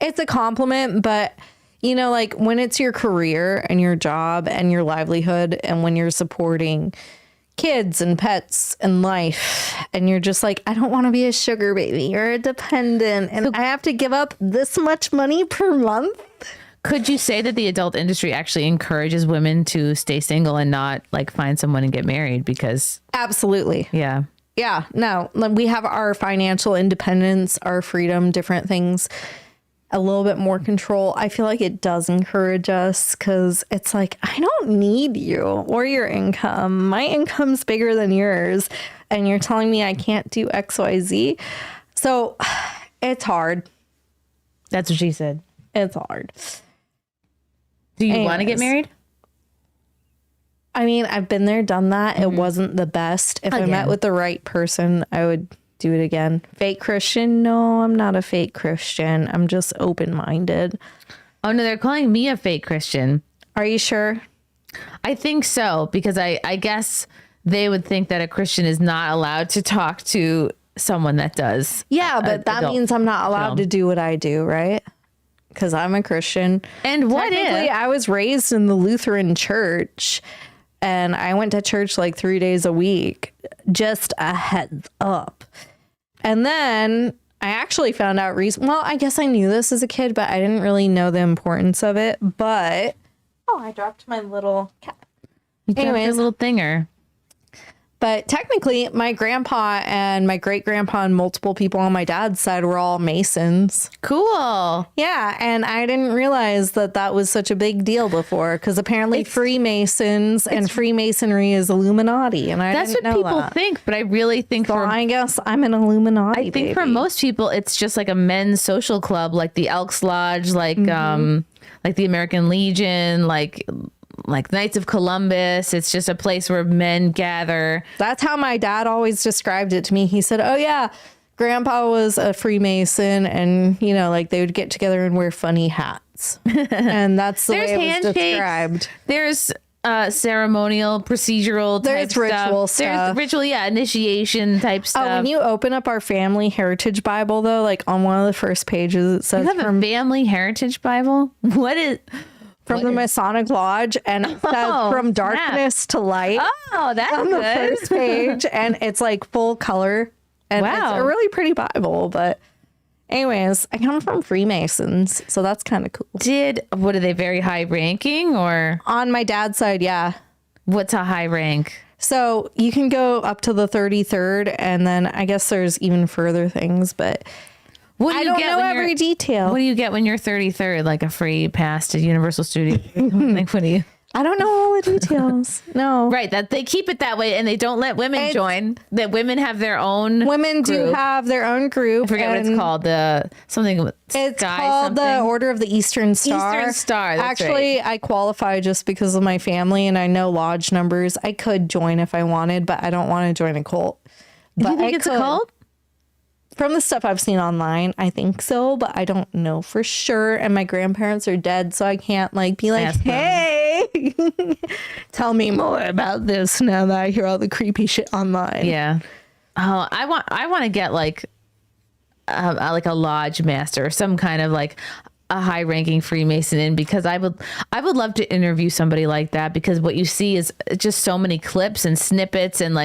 Speaker 2: It's a compliment, but you know, like when it's your career and your job and your livelihood, and when you're supporting kids and pets and life, and you're just like, I don't want to be a sugar baby or a dependent, and I have to give up this much money per month.
Speaker 1: Could you say that the adult industry actually encourages women to stay single and not like find someone and get married? Because
Speaker 2: Absolutely.
Speaker 1: yeah.
Speaker 2: Yeah, no, like, we have our financial independence, our freedom, different things, a little bit more control. I feel like it does encourage us because it's like, I don't need you or your income. My income's bigger than yours. And you're telling me I can't do X, Y, Z. So it's hard.
Speaker 1: That's what she said.
Speaker 2: It's hard.
Speaker 1: Do you want to get married?
Speaker 2: I mean, I've been there, done that. It wasn't the best. If I met with the right person, I would do it again. Fake Christian? No, I'm not a fake Christian. I'm just open-minded.
Speaker 1: Oh, no, they're calling me a fake Christian.
Speaker 2: Are you sure?
Speaker 1: I think so, because I guess they would think that a Christian is not allowed to talk to someone that does.
Speaker 2: Yeah, but that means I'm not allowed to do what I do, right? Because I'm a Christian.
Speaker 1: And what
Speaker 2: Technically,
Speaker 1: if
Speaker 2: I was raised in the Lutheran church, and I went to church like 3 days a week. Just a heads up. And then I actually found out well, I guess I knew this as a kid, but I didn't really know the importance of it. But I dropped my little cap.
Speaker 1: anyways, a little thinger?
Speaker 2: But technically, my grandpa and my great grandpa and multiple people on my dad's side were all Masons.
Speaker 1: Cool.
Speaker 2: Yeah, and I didn't realize that that was such a big deal before, because apparently Freemasons and Freemasonry is Illuminati, and
Speaker 1: That's
Speaker 2: didn't
Speaker 1: what
Speaker 2: know
Speaker 1: people
Speaker 2: that.
Speaker 1: think, but I really think
Speaker 2: So I guess I'm an Illuminati.
Speaker 1: I think for most people, it's just like a men's social club, like the Elks Lodge, like the American Legion, like Knights of Columbus. It's just a place where men gather.
Speaker 2: That's how my dad always described it to me. He said, "Oh yeah, Grandpa was a Freemason, and you know, like they would get together and wear funny hats." And that's the way it was described.
Speaker 1: There's ceremonial, procedural
Speaker 2: There's
Speaker 1: type
Speaker 2: ritual stuff.
Speaker 1: There's ritual, initiation type stuff.
Speaker 2: When you open up our family heritage Bible, though, like on one of the first pages, it says
Speaker 1: you have a family heritage Bible? What is...
Speaker 2: From the Masonic Lodge, and it says from darkness to light.
Speaker 1: Oh, that's
Speaker 2: on the first page, and it's like full color, and it's a really pretty Bible. But anyways, I come from Freemasons, so that's kind of cool.
Speaker 1: What are they, very high ranking, or
Speaker 2: on my dad's side? Yeah.
Speaker 1: What's a high rank?
Speaker 2: So you can go up to the 33rd, and then I guess there's even further things, but
Speaker 1: what do
Speaker 2: I
Speaker 1: you
Speaker 2: don't
Speaker 1: get
Speaker 2: know every detail.
Speaker 1: What do you get when you're 33rd? Like a free pass to Universal Studios? Like, what do you?
Speaker 2: I don't know all the details. No.
Speaker 1: Right. That they keep it that way, and they don't let women join. That women have their own.
Speaker 2: Women do have their own group.
Speaker 1: I forget what it's called.
Speaker 2: It's called the Order of the Eastern Star.
Speaker 1: Eastern Star. That's
Speaker 2: Actually,
Speaker 1: right.
Speaker 2: I qualify just because of my family, and I know lodge numbers. I could join if I wanted, but I don't want to join a cult.
Speaker 1: Do you think it's a cult?
Speaker 2: From the stuff I've seen online, I think so, but I don't know for sure. And my grandparents are dead, so I can't be like, hey, tell me more about this now that I hear all the creepy shit online.
Speaker 1: Yeah. Oh, I want to get like a lodge master or some kind of like a high ranking Freemason in, because I would love to interview somebody like that, because what you see is just so many clips and snippets and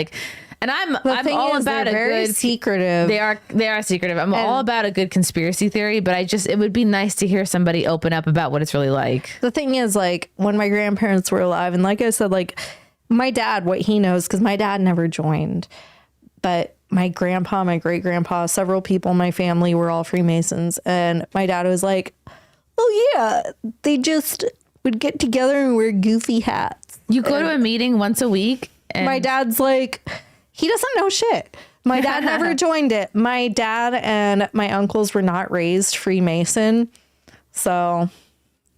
Speaker 1: and I'm all about
Speaker 2: very secretive.
Speaker 1: They are secretive. I'm all about a good conspiracy theory, but it would be nice to hear somebody open up about what it's really like.
Speaker 2: The thing is, when my grandparents were alive, and like I said, my dad, what he knows, because my dad never joined, but my grandpa, my great grandpa, several people in my family were all Freemasons, and my dad was like, "Oh yeah, they just would get together and wear goofy hats."
Speaker 1: You go to a meeting once a week, and
Speaker 2: my dad's like, he doesn't know shit. My dad never joined it. My dad and my uncles were not raised Freemason. So.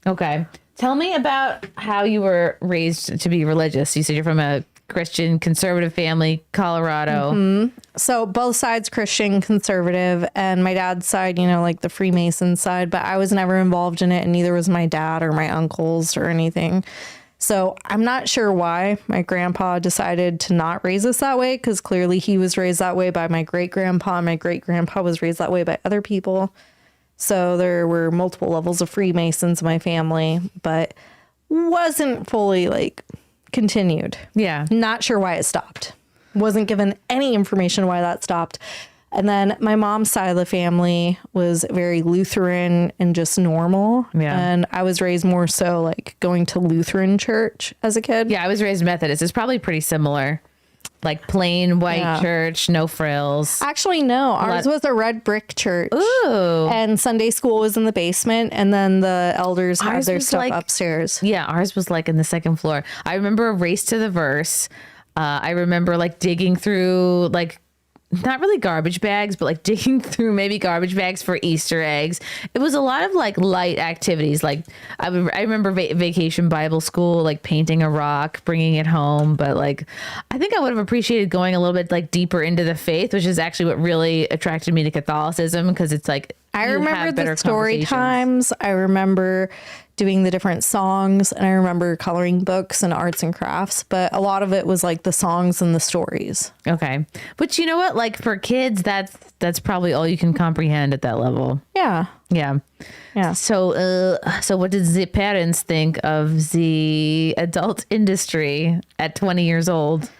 Speaker 1: Okay. Tell me about how you were raised to be religious. You said you're from a Christian conservative family, Colorado.
Speaker 2: Mm-hmm. So both sides Christian conservative, and my dad's side, the Freemason side, but I was never involved in it, and neither was my dad or my uncles or anything. So I'm not sure why my grandpa decided to not raise us that way, because clearly he was raised that way by my great grandpa. My great grandpa was raised that way by other people. So there were multiple levels of Freemasons in my family, but wasn't fully like continued.
Speaker 1: Yeah.
Speaker 2: Not sure why it stopped. Wasn't given any information why that stopped. And then my mom's side of the family was very Lutheran and just normal.
Speaker 1: Yeah.
Speaker 2: And I was raised more so like going to Lutheran church as a kid.
Speaker 1: Yeah, I was raised Methodist. It's probably pretty similar. Like plain white church, no frills.
Speaker 2: Actually, no. Ours was a red brick church.
Speaker 1: Ooh.
Speaker 2: And Sunday school was in the basement. And then the elders had their stuff upstairs.
Speaker 1: Yeah, ours was like in the second floor. I remember a race to the verse. I remember like digging through like, not really garbage bags, but like digging through maybe garbage bags for Easter eggs. It was a lot of like light activities. Like I remember vacation Bible school, like painting a rock, bringing it home. But like, I think I would have appreciated going a little bit like deeper into the faith, which is actually what really attracted me to Catholicism. Cause it's like,
Speaker 2: I remember the story times. I remember doing the different songs, and I remember coloring books and arts and crafts, but a lot of it was like the songs and the stories.
Speaker 1: Okay. But you know what? Like for kids, that's probably all you can comprehend at that level.
Speaker 2: Yeah.
Speaker 1: Yeah.
Speaker 2: Yeah.
Speaker 1: So what did the parents think of the adult industry at 20 years old?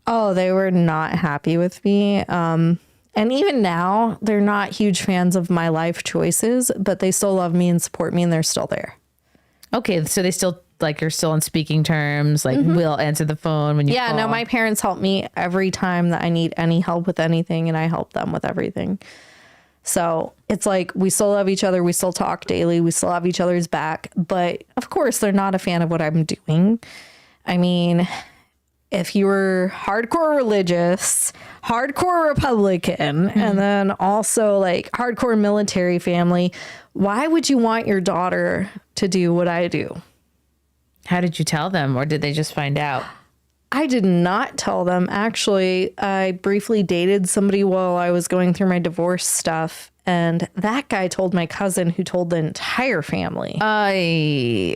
Speaker 2: Oh, they were not happy with me. And even now, they're not huge fans of my life choices, but they still love me and support me, and they're still there.
Speaker 1: Okay, so they still like you're still on speaking terms, like will answer the phone when you call.
Speaker 2: No, my parents help me every time that I need any help with anything, and I help them with everything. So it's like we still love each other, we still talk daily, we still have each other's back, but of course they're not a fan of what I'm doing. I mean, if you were hardcore religious, hardcore Republican, and then also like hardcore military family, why would you want your daughter to do what I do?
Speaker 1: How did you tell them, or did they just find out?
Speaker 2: I did not tell them. Actually, I briefly dated somebody while I was going through my divorce stuff, and that guy told my cousin, who told the entire family. My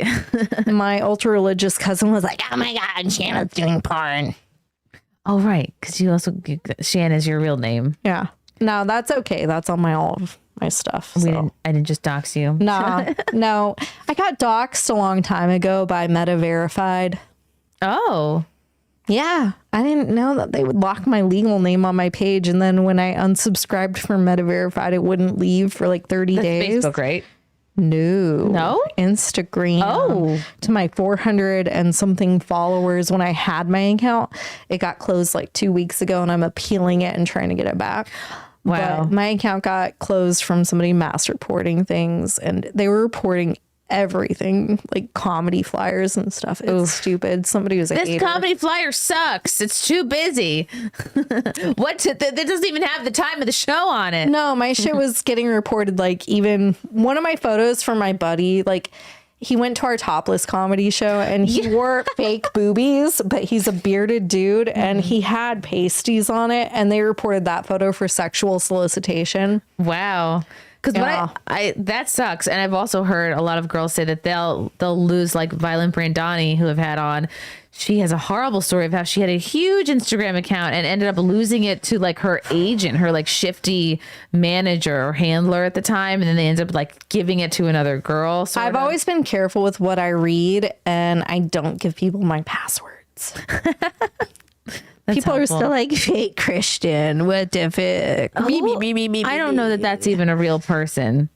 Speaker 2: ultra religious cousin was like, "Oh my God, Shanna's doing porn."
Speaker 1: Oh, right. Because you also, Shan is your real name.
Speaker 2: Yeah. No, that's okay. That's on all of my stuff. So.
Speaker 1: I didn't just dox you.
Speaker 2: Nah, no. I got doxxed a long time ago by Meta Verified.
Speaker 1: Oh.
Speaker 2: Yeah. I didn't know that they would lock my legal name on my page. And then when I unsubscribed from Meta Verified, it wouldn't leave for like 30 days.
Speaker 1: Facebook, right?
Speaker 2: No. Instagram.
Speaker 1: Oh.
Speaker 2: To my 400 and something followers when I had my account. It got closed like 2 weeks ago, and I'm appealing it and trying to get it back.
Speaker 1: Wow.
Speaker 2: But my account got closed from somebody mass reporting things, and they were reporting everything, like comedy flyers and stuff. It's stupid. Somebody was like,
Speaker 1: this comedy flyer sucks. It's too busy. That doesn't even have the time of the show on it.
Speaker 2: No, my shit was getting reported. Like even one of my photos from my buddy, like he went to our topless comedy show and he wore fake boobies, but he's a bearded dude and he had pasties on it, and they reported that photo for sexual solicitation.
Speaker 1: Wow. Because that sucks. And I've also heard a lot of girls say that they'll lose, like Violent Brandani, who have had on. She has a horrible story of how she had a huge Instagram account and ended up losing it to like her agent, her like shifty manager or handler at the time. And then they ended up like giving it to another girl.
Speaker 2: I've always been careful with what I read, and I don't give people my passwords. People
Speaker 1: helpful.
Speaker 2: are still like, fake Christian, what the fuck?
Speaker 1: I don't know that that's even a real person.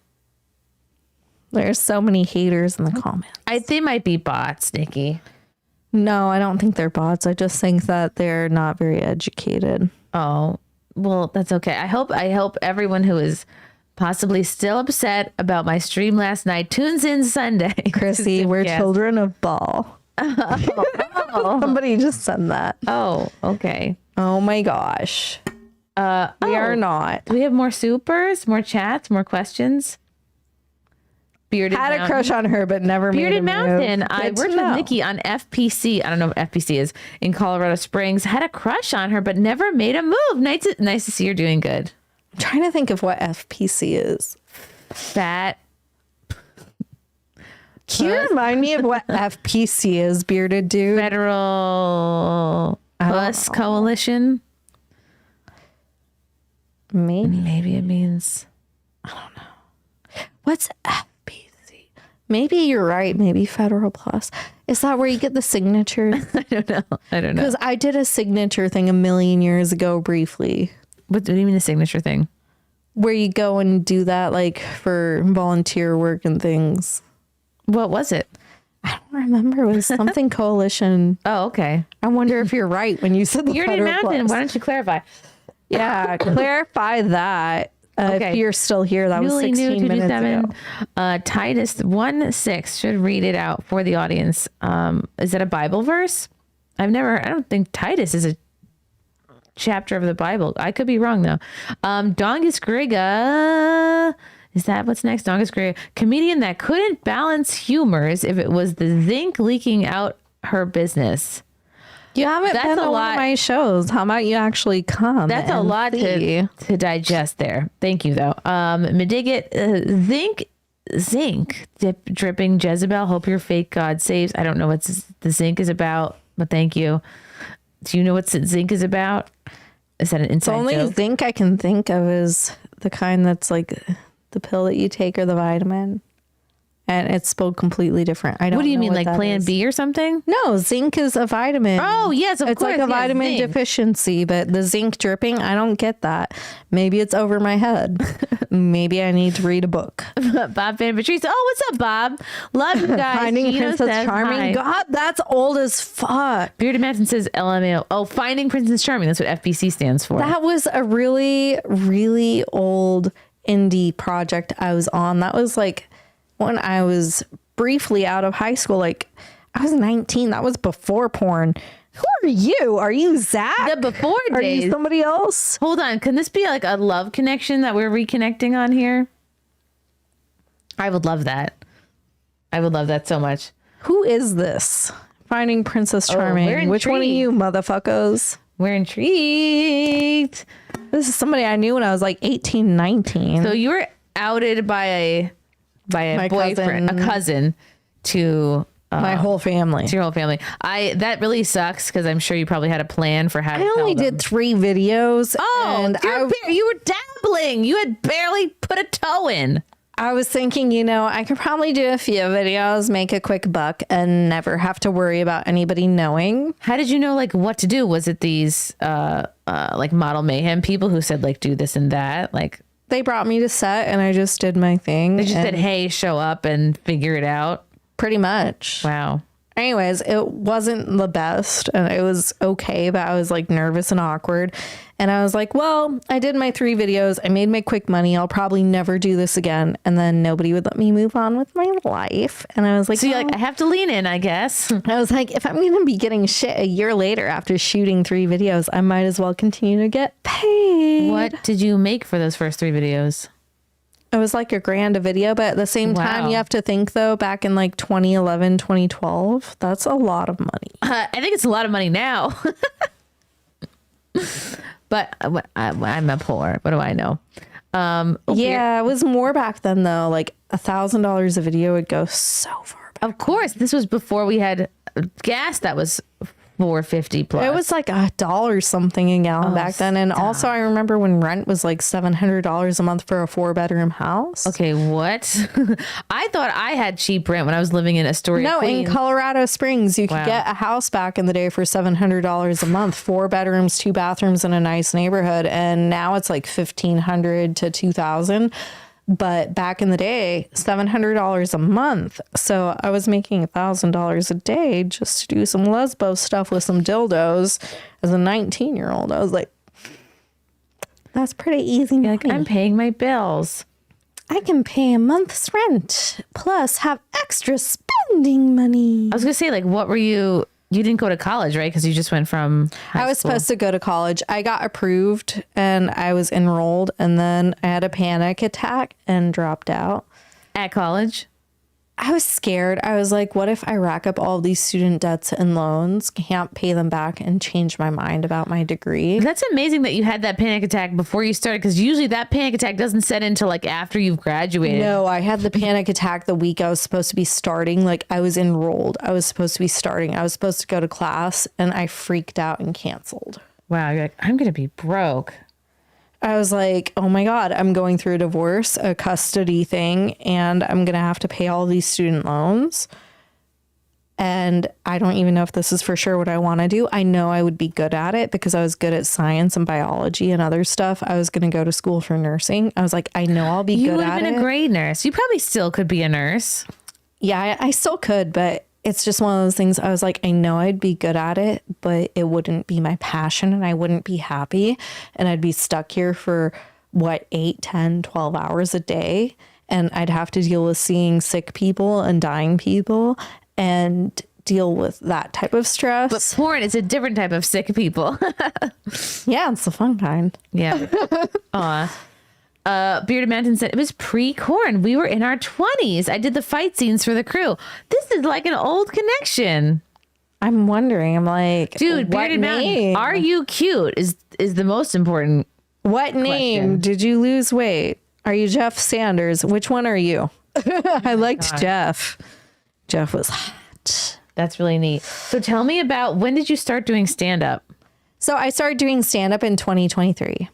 Speaker 2: There's so many haters in the comments.
Speaker 1: They might be bots, Nikki.
Speaker 2: No, I don't think they're bots. I just think that they're not very educated.
Speaker 1: Oh, well, that's okay. I hope everyone who is possibly still upset about my stream last night tunes in Sunday.
Speaker 2: Chrissy, we're children of Baal. Somebody just said that.
Speaker 1: Oh, okay.
Speaker 2: Oh my gosh. We are not.
Speaker 1: Do we have more supers, more chats, more questions? Bearded
Speaker 2: Had
Speaker 1: Mountain.
Speaker 2: A crush on her, but never
Speaker 1: Bearded
Speaker 2: made a
Speaker 1: Mountain.
Speaker 2: move.
Speaker 1: I worked with Nikki on FPC. I don't know what FPC is, in Colorado Springs. Had a crush on her, but never made a move. Nice to see you're doing good.
Speaker 2: I'm trying to think of what FPC is.
Speaker 1: Fat
Speaker 2: Can you remind me of what FPC is, bearded dude?
Speaker 1: Federal Puss Coalition. Maybe it means.
Speaker 2: What's FPC? Maybe you're right. Maybe Federal Plus. Is that where you get the signatures?
Speaker 1: I don't know.
Speaker 2: Because I did a signature thing a million years ago briefly.
Speaker 1: What do you mean a signature thing?
Speaker 2: Where you go and do that like for volunteer work and things.
Speaker 1: What was it?
Speaker 2: I don't remember. It was something coalition.
Speaker 1: Oh, okay.
Speaker 2: I wonder if you're right when you said the
Speaker 1: You're in
Speaker 2: Federal
Speaker 1: Mountain.
Speaker 2: Plus.
Speaker 1: Why don't you clarify?
Speaker 2: Yeah, clarify that. If you're still here, that was 16 minutes ago.
Speaker 1: Titus 1:6 should read it out for the audience. Is that a Bible verse? I don't think Titus is a chapter of the Bible. I could be wrong though. Dongus Griga. Is that what's next? Dongus Griga. Comedian that couldn't balance humors if it was the zinc leaking out her business.
Speaker 2: You haven't been to one of my shows. How about you actually come?
Speaker 1: That's a lot to digest there. Thank you, though. Medigat, zinc dripping Jezebel. Hope your fake God saves. I don't know what the zinc is about, but thank you. Do you know what zinc is about? Is that an inside joke?
Speaker 2: The only zinc I can think of is the kind that's like the pill that you take or the vitamin. And it's spelled completely different. I don't know.
Speaker 1: What do you mean, like Plan
Speaker 2: is.
Speaker 1: B or something?
Speaker 2: No, zinc is a vitamin.
Speaker 1: Oh, yes, of
Speaker 2: it's
Speaker 1: course.
Speaker 2: It's like a vitamin deficiency, but the zinc dripping, I don't get that. Maybe it's over my head. Maybe I need to read a book.
Speaker 1: Bob Van Patrice. Oh, what's up, Bob? Love you guys.
Speaker 2: Finding
Speaker 1: Gino
Speaker 2: Princess Charming.
Speaker 1: Hi.
Speaker 2: God, that's old as fuck.
Speaker 1: Bearded Manson says LMAO. Oh, Finding Princess Charming. That's what FBC stands for.
Speaker 2: That was a really, really old indie project I was on. That was like when I was briefly out of high school. Like I was 19. That was before porn. Who are you? Are you Zach?
Speaker 1: The before days.
Speaker 2: Are you somebody else?
Speaker 1: Hold on. Can this be like a love connection that we're reconnecting on here? I would love that. I would love that so much.
Speaker 2: Who is this? Finding Princess Charming. Which one of you motherfuckers?
Speaker 1: We're intrigued.
Speaker 2: This is somebody I knew when I was like 18, 19.
Speaker 1: So you were outed by a boyfriend, a cousin to
Speaker 2: my whole family.
Speaker 1: To your whole family. That really sucks because I'm sure you probably had a plan for how to
Speaker 2: I only did 3 videos.
Speaker 1: Oh,
Speaker 2: and
Speaker 1: you were dabbling. You had barely put a toe in.
Speaker 2: I was thinking, I could probably do a few videos, make a quick buck, and never have to worry about anybody knowing.
Speaker 1: How did you know, like, what to do? Was it these, like, Model Mayhem people who said, like, do this and that? Like,
Speaker 2: they brought me to set, and I just did my thing.
Speaker 1: They just said, hey, show up and figure it out?
Speaker 2: Pretty much.
Speaker 1: Wow.
Speaker 2: Anyways, it wasn't the best, and it was okay, but I was, like, nervous and awkward. And I was like, well, I did my 3 videos. I made my quick money. I'll probably never do this again. And then nobody would let me move on with my life. And I was like,
Speaker 1: so you're like, I have to lean in, I guess.
Speaker 2: I was like, if I'm going to be getting shit a year later after shooting 3 videos, I might as well continue to get paid.
Speaker 1: What did you make for those first 3 videos?
Speaker 2: It was like $1,000 a video. But at the same time, you have to think, though, back in like 2011, 2012, that's a lot of money.
Speaker 1: I think it's a lot of money now. But I'm a poor. What do I know?
Speaker 2: Yeah, it was more back then, though. Like $1,000 a video would go so far back.
Speaker 1: Of course, this was before we had gas that was $4.50 plus.
Speaker 2: It was like $1 something a gallon back then. And also, I remember when rent was like $700 a month for a 4-bedroom house.
Speaker 1: Okay, what? I thought I had cheap rent when I was living in Astoria.
Speaker 2: No,
Speaker 1: Queens.
Speaker 2: in Colorado Springs, you could get a house back in the day for $700 a month, 4 bedrooms, 2 bathrooms in a nice neighborhood. And now it's like $1,500 to $2,000. But back in the day, $700 a month. So I was making $1,000 a day just to do some lesbo stuff with some dildos as a 19-year-old. I was like, that's pretty easy.
Speaker 1: Like, I'm paying my bills.
Speaker 2: I can pay a month's rent plus have extra spending money.
Speaker 1: I was gonna say, like, what were you? You didn't go to college, right? Because you just went from high
Speaker 2: I was
Speaker 1: school.
Speaker 2: supposed to go to college. I got approved and I was enrolled, and then I had a panic attack and dropped out.
Speaker 1: At college?
Speaker 2: I was scared. I was like, what if I rack up all these student debts and loans, can't pay them back, and change my mind about my degree?
Speaker 1: That's amazing that you had that panic attack before you started, because usually that panic attack doesn't set in until like after you've graduated.
Speaker 2: No, I had the panic attack the week I was supposed to be starting. Like, I was enrolled. I was supposed to be starting. I was supposed to go to class, and I freaked out and canceled.
Speaker 1: Wow, you're like, I'm going to be broke.
Speaker 2: I was like, oh my God, I'm going through a divorce, a custody thing, and I'm going to have to pay all these student loans. And I don't even know if this is for sure what I want to do. I know I would be good at it because I was good at science and biology and other stuff. I was going to go to school for nursing. I was like, I know I'll be good at it.
Speaker 1: You would have been a great nurse. You probably still could be a nurse.
Speaker 2: Yeah, I still could, but it's just one of those things. I was like, I know I'd be good at it, but it wouldn't be my passion and I wouldn't be happy. And I'd be stuck here for 8, 10, 12 hours a day. And I'd have to deal with seeing sick people and dying people and deal with that type of stress.
Speaker 1: But porn is a different type of sick people.
Speaker 2: Yeah, it's the fun kind.
Speaker 1: Yeah. Aw. Bearded Mountain said it was pre-corn. We were in our 20s. I did the fight scenes for the crew. This is like an old connection.
Speaker 2: I'm wondering. I'm like,
Speaker 1: dude, Bearded Mountain, are you cute? Is the most important.
Speaker 2: What name
Speaker 1: question.
Speaker 2: did you lose weight? Are you Jeff Sanders? Which one are you? I liked
Speaker 1: God.
Speaker 2: Jeff. Jeff was hot.
Speaker 1: That's really neat. So tell me about, when did you start doing stand-up?
Speaker 2: So I started doing stand-up in 2023.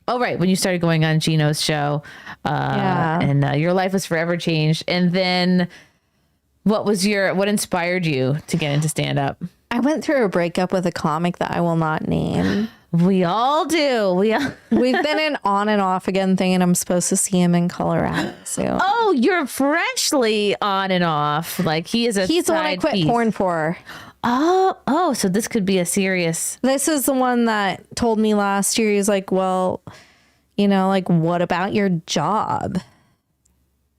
Speaker 1: Oh, right. When you started going on Gino's show,
Speaker 2: Yeah.
Speaker 1: and your life was forever changed. And then what inspired you to get into stand up?
Speaker 2: I went through a breakup with a comic that I will not name.
Speaker 1: We all do.
Speaker 2: We've been an on and off again thing, and I'm supposed to see him in Colorado soon.
Speaker 1: Oh, you're freshly on and off. Like he's the one I quit
Speaker 2: porn for.
Speaker 1: Oh, so this could be a serious.
Speaker 2: This is the one that told me last year. He's like, well, like, what about your job?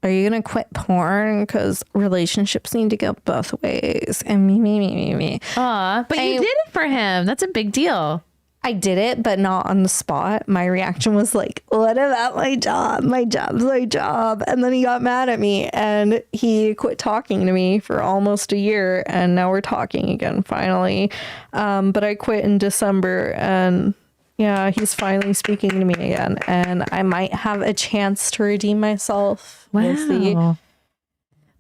Speaker 2: Are you going to quit porn? Because relationships need to go both ways. And me.
Speaker 1: Aw, but you did it for him. That's a big deal.
Speaker 2: I did it, but not on the spot. My reaction was like, what about my job? My job's my job. And then he got mad at me and he quit talking to me for almost a year. And now we're talking again, finally. But I quit in December and yeah, he's finally speaking to me again. And I might have a chance to redeem myself.
Speaker 1: Wow.
Speaker 2: We'll see.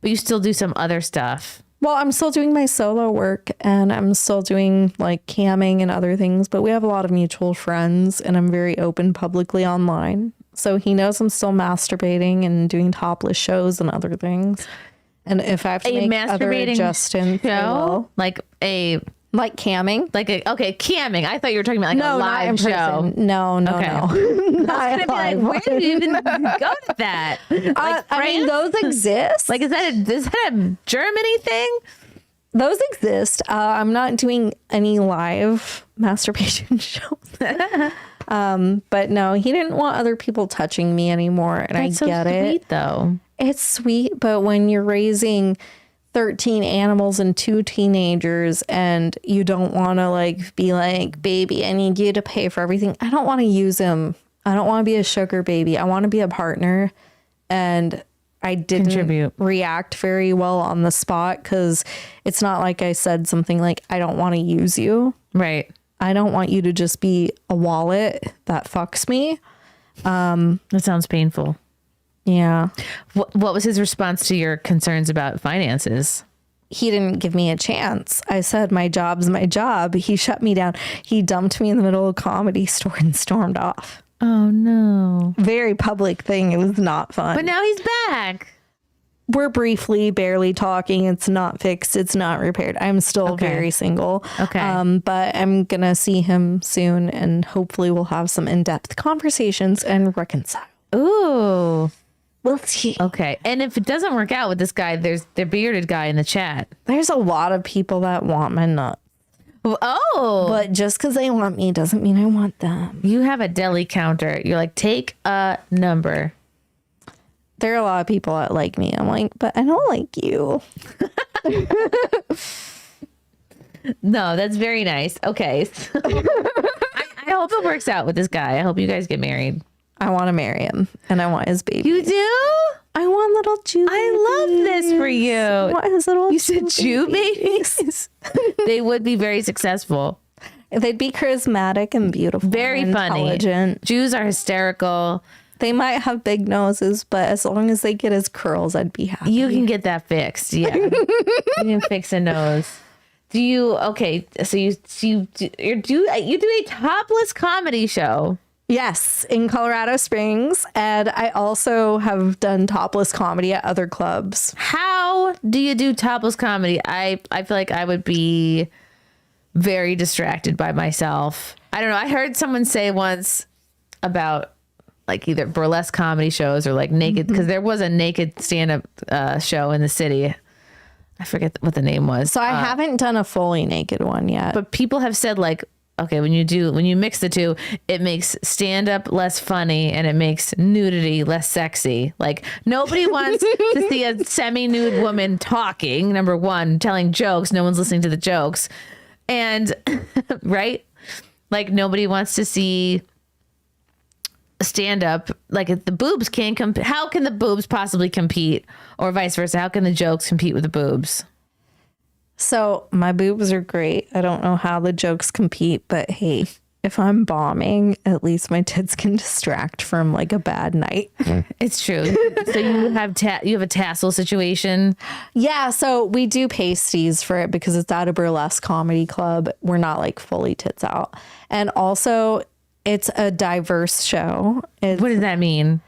Speaker 1: But you still do some other stuff.
Speaker 2: Well, I'm still doing my solo work and I'm still doing like camming and other things, but we have a lot of mutual friends and I'm very open publicly online. So he knows I'm still masturbating and doing topless shows and other things. And if I have to make other adjustments, I will. Like camming?
Speaker 1: Camming. I thought you were talking about a live show.
Speaker 2: No.
Speaker 1: Okay.
Speaker 2: No.
Speaker 1: I was gonna be like, where did you even go to that?
Speaker 2: I mean, those exist.
Speaker 1: Like, is that a Germany thing?
Speaker 2: Those exist. I'm not doing any live masturbation shows. But no, he didn't want other people touching me anymore. And
Speaker 1: That's
Speaker 2: I get
Speaker 1: so
Speaker 2: it.
Speaker 1: Sweet, though.
Speaker 2: It's sweet, but when you're raising 13 animals and 2 teenagers and you don't want to be like, baby, I need you to pay for everything. I don't want to use him. I don't want to be a sugar baby. I want to be a partner. And I didn't react very well on the spot because it's not like I said something like, I don't want to use you.
Speaker 1: Right.
Speaker 2: I don't want you to just be a wallet that fucks me.
Speaker 1: That sounds painful.
Speaker 2: Yeah.
Speaker 1: What was his response to your concerns about finances?
Speaker 2: He didn't give me a chance. I said, my job's my job. He shut me down. He dumped me in the middle of a comedy store and stormed off.
Speaker 1: Oh, no.
Speaker 2: Very public thing. It was not fun.
Speaker 1: But now he's back.
Speaker 2: We're briefly, barely talking. It's not fixed. It's not repaired. I'm still very single.
Speaker 1: Okay.
Speaker 2: But I'm going to see him soon and hopefully we'll have some in-depth conversations and reconcile.
Speaker 1: Ooh.
Speaker 2: We'll see.
Speaker 1: Okay. And if it doesn't work out with this guy, there's the bearded guy in the chat.
Speaker 2: There's a lot of people that want my nuts.
Speaker 1: Oh.
Speaker 2: But just because they want me doesn't mean I want them.
Speaker 1: You have a deli counter. You're like, take a number.
Speaker 2: There are a lot of people that like me. I'm like, but I don't like you.
Speaker 1: No, that's very nice. Okay. So I hope it works out with this guy. I hope you guys get married.
Speaker 2: I want to marry him and I want his baby.
Speaker 1: You do?
Speaker 2: I want little Jew
Speaker 1: I love this for you.
Speaker 2: What is little
Speaker 1: You said Jew babies? They would be very successful.
Speaker 2: They'd be charismatic and beautiful.
Speaker 1: Very
Speaker 2: and
Speaker 1: funny.
Speaker 2: Intelligent.
Speaker 1: Jews are hysterical.
Speaker 2: They might have big noses, but as long as they get his curls, I'd be happy.
Speaker 1: You can get that fixed. Yeah. You can fix a nose. Do you, okay, so you do a topless comedy show.
Speaker 2: Yes, in Colorado Springs. And I also have done topless comedy at other clubs.
Speaker 1: How do you do topless comedy? I feel like I would be very distracted by myself. I don't know. I heard someone say once about like either burlesque comedy shows or like naked, because there was a naked stand-up show in the city. I forget what the name was.
Speaker 2: So I haven't done a fully naked one yet.
Speaker 1: But people have said like, okay, when you mix the two, it makes stand-up less funny and it makes nudity less sexy. Like nobody wants to see a semi-nude woman talking, number one, telling jokes. No one's listening to the jokes. And right? Like nobody wants to see stand up. Like if the boobs can't compete, how can the boobs possibly compete, or vice versa? How can the jokes compete with the boobs?
Speaker 2: So my boobs are great. I don't know how the jokes compete, but hey, if I'm bombing, at least my tits can distract from like a bad night.
Speaker 1: It's true. So you have a tassel situation.
Speaker 2: Yeah, so we do pasties for it because it's at a burlesque comedy club. We're not like fully tits out. And also it's a diverse show.
Speaker 1: What does that mean?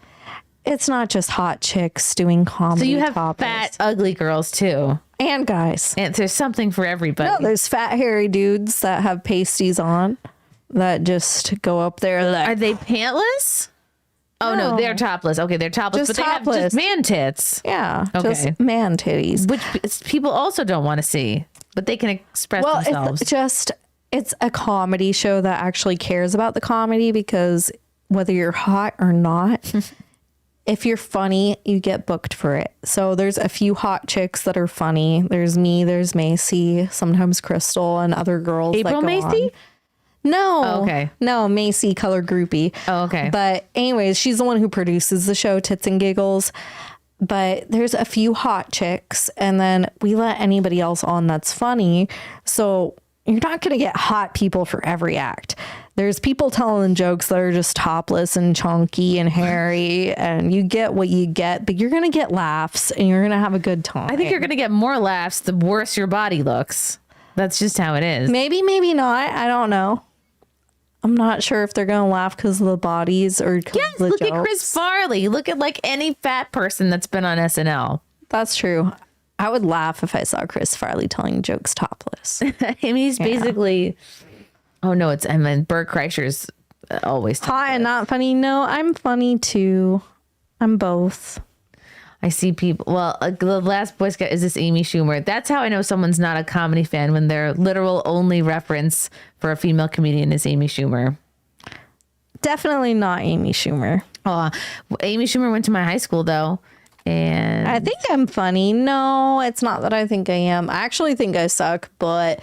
Speaker 2: It's not just hot chicks doing comedy.
Speaker 1: So you have
Speaker 2: topics.
Speaker 1: fat, ugly girls too.
Speaker 2: And guys.
Speaker 1: And there's something for everybody.
Speaker 2: No, there's fat, hairy dudes that have pasties on that just go up there. Like,
Speaker 1: are they pantless? Oh, no, they're topless. Okay, they're topless,
Speaker 2: Just
Speaker 1: but
Speaker 2: topless.
Speaker 1: they have just man tits.
Speaker 2: yeah,
Speaker 1: Okay.
Speaker 2: just man titties.
Speaker 1: Which people also don't want to see, but they can express themselves.
Speaker 2: It's a comedy show that actually cares about the comedy, because whether you're hot or not, if you're funny, you get booked for it. So there's a few hot chicks that are funny. There's me, there's Macy, sometimes Crystal, and other girls.
Speaker 1: April
Speaker 2: that go
Speaker 1: Macy?
Speaker 2: on. No.
Speaker 1: Oh, okay.
Speaker 2: No, Macy, color groupie.
Speaker 1: Oh, okay.
Speaker 2: But anyways, she's the one who produces the show, Tits and Giggles. But there's a few hot chicks, and then we let anybody else on that's funny. So you're not going to get hot people for every act. There's people telling jokes that are just topless and chunky and hairy, and you get what you get, but you're going to get laughs and you're going to have a good time.
Speaker 1: I think you're going to get more laughs the worse your body looks. That's just how it is.
Speaker 2: Maybe, maybe not. I don't know. I'm not sure if they're going to laugh because of the bodies or because
Speaker 1: Yes,
Speaker 2: of the
Speaker 1: look
Speaker 2: jokes.
Speaker 1: at Chris Farley. Look at like any fat person that's been on SNL.
Speaker 2: That's true. I would laugh if I saw Chris Farley telling jokes topless.
Speaker 1: I mean, he's basically, oh no, Bert Kreischer's always topless.
Speaker 2: Hot and not funny. No, I'm funny too. I'm both.
Speaker 1: I see people. Well, the last Boy Scout is this Amy Schumer. That's how I know someone's not a comedy fan, when their literal only reference for a female comedian is Amy Schumer.
Speaker 2: Definitely not Amy Schumer.
Speaker 1: Oh, Amy Schumer went to my high school though, and
Speaker 2: I think I'm funny. No, it's not that I think I am. I actually think I suck, but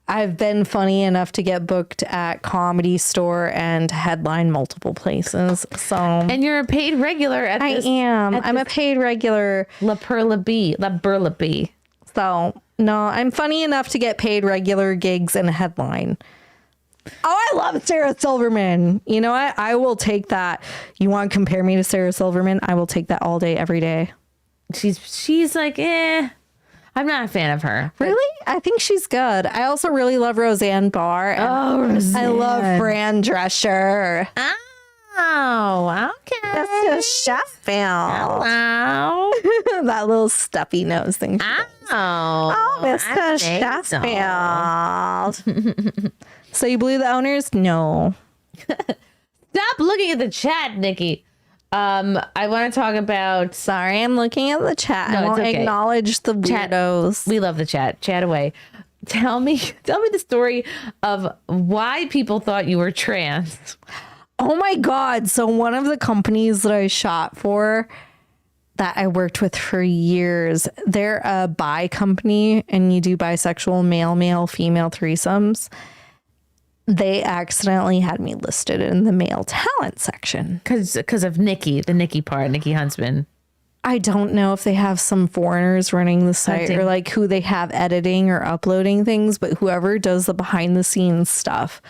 Speaker 2: I've been funny enough to get booked at Comedy Store and headline multiple places. So,
Speaker 1: and you're a paid regular at
Speaker 2: I
Speaker 1: this.
Speaker 2: am. I'm a paid regular.
Speaker 1: La Burlapee.
Speaker 2: So no, I'm funny enough to get paid regular gigs and headline. Oh, I love Sarah Silverman. You know what? I will take that. You want to compare me to Sarah Silverman? I will take that all day, every day.
Speaker 1: She's like, I'm not a fan of her.
Speaker 2: Really? I think she's good. I also really love Roseanne Barr.
Speaker 1: Oh, Roseanne.
Speaker 2: I love Fran Drescher.
Speaker 1: Oh, okay.
Speaker 2: Mr. Sheffield.
Speaker 1: Hello.
Speaker 2: That little stuffy nose thing.
Speaker 1: Oh,
Speaker 2: Mr. Sheffield. So you blew the owners? No.
Speaker 1: Stop looking at the chat, Nikki. I want to talk about.
Speaker 2: Sorry, I'm looking at the chat.
Speaker 1: No,
Speaker 2: I won't
Speaker 1: it's okay.
Speaker 2: acknowledge the weirdos.
Speaker 1: We love the chat. Chat away. Tell me the story of why people thought you were trans.
Speaker 2: Oh my God. So one of the companies that I shot for, that I worked with for years, they're a bi company, and you do bisexual male, female threesomes. They accidentally had me listed in the male talent section.
Speaker 1: Because of Nikki, the Nikki part, Nickey Huntsman.
Speaker 2: I don't know if they have some foreigners running the site or like who they have editing or uploading things, but whoever does the behind the scenes stuff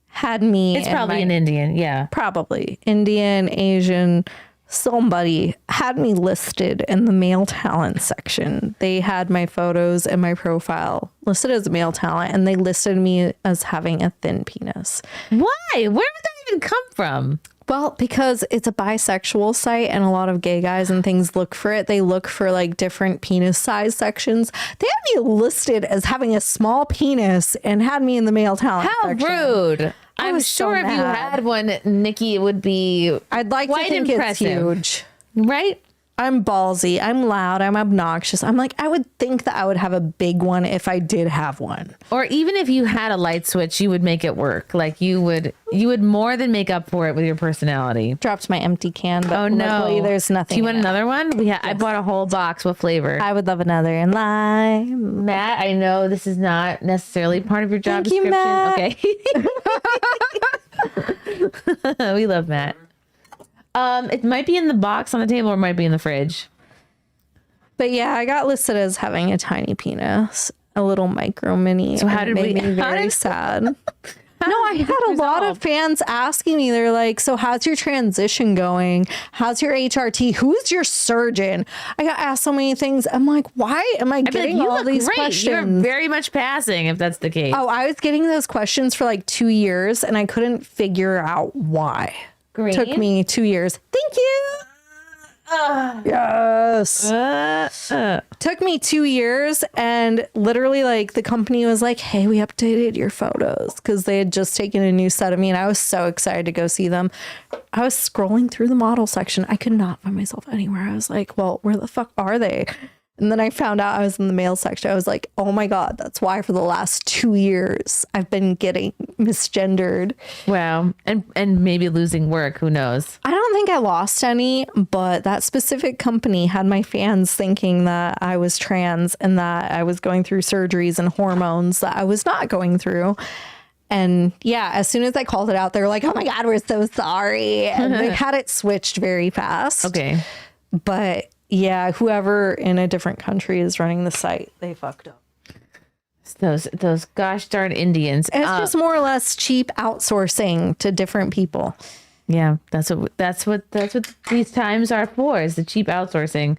Speaker 2: had me.
Speaker 1: It's probably an Indian. Yeah.
Speaker 2: Probably Indian, Asian, somebody had me listed in the male talent section. They had my photos and my profile listed as male talent, and they listed me as having a thin penis.
Speaker 1: Why? Where would that even come from?
Speaker 2: Well, because it's a bisexual site and a lot of gay guys and things look for it. They look for like different penis size sections. They had me listed as having a small penis and had me in the male talent section.
Speaker 1: How rude. I'm sure if you had one, Nikki, it would be
Speaker 2: I'd like
Speaker 1: quite
Speaker 2: to think
Speaker 1: impressive.
Speaker 2: it's huge.
Speaker 1: Right?
Speaker 2: I'm ballsy. I'm loud. I'm obnoxious. I'm like, I would think that I would have a big one if I did have one.
Speaker 1: Or even if you had a light switch, you would make it work. Like you would more than make up for it with your personality.
Speaker 2: Dropped my empty can, but
Speaker 1: Oh no,
Speaker 2: luckily there's nothing.
Speaker 1: Do you want
Speaker 2: in it.
Speaker 1: another one? I bought a whole box. What flavor?
Speaker 2: I would love another in lime.
Speaker 1: Matt, I know this is not necessarily part of your job
Speaker 2: Thank you,
Speaker 1: description.
Speaker 2: Matt.
Speaker 1: Okay. We love Matt. It might be in the box on the table or it might be in the fridge.
Speaker 2: But yeah, I got listed as having a tiny penis, a little micro mini.
Speaker 1: So how
Speaker 2: and
Speaker 1: did
Speaker 2: it made
Speaker 1: we-
Speaker 2: me
Speaker 1: how
Speaker 2: very
Speaker 1: did-
Speaker 2: sad. No, I had a lot of fans asking me. They're like, so how's your transition going? How's your HRT? Who's your surgeon? I got asked so many things. I'm like, why am I
Speaker 1: I'd be
Speaker 2: getting
Speaker 1: like, you
Speaker 2: all
Speaker 1: look
Speaker 2: these
Speaker 1: great.
Speaker 2: questions?
Speaker 1: You're very much passing if that's the case.
Speaker 2: Oh, I was getting those questions for like 2 years and I couldn't figure out why.
Speaker 1: Great.
Speaker 2: Took me 2 years. Thank you. Yes. Took me 2 years and literally like the company was like, hey, we updated your photos because they had just taken a new set of me and I was so excited to go see them. I was scrolling through the model section. I could not find myself anywhere. I was like, well, where the fuck are they? And then I found out I was in the male section. I was like, oh my God, that's why for the last 2 years I've been getting misgendered.
Speaker 1: Wow. And maybe losing work. Who knows?
Speaker 2: I don't think I lost any, but that specific company had my fans thinking that I was trans and that I was going through surgeries and hormones that I was not going through. And yeah, as soon as I called it out, they were like, oh my God, we're so sorry. And they had it switched very fast.
Speaker 1: Okay.
Speaker 2: But yeah, whoever in a different country is running the site, they fucked up.
Speaker 1: Those gosh darn Indians.
Speaker 2: And it's just more or less cheap outsourcing to different people.
Speaker 1: Yeah, that's what these times are for, is the cheap outsourcing.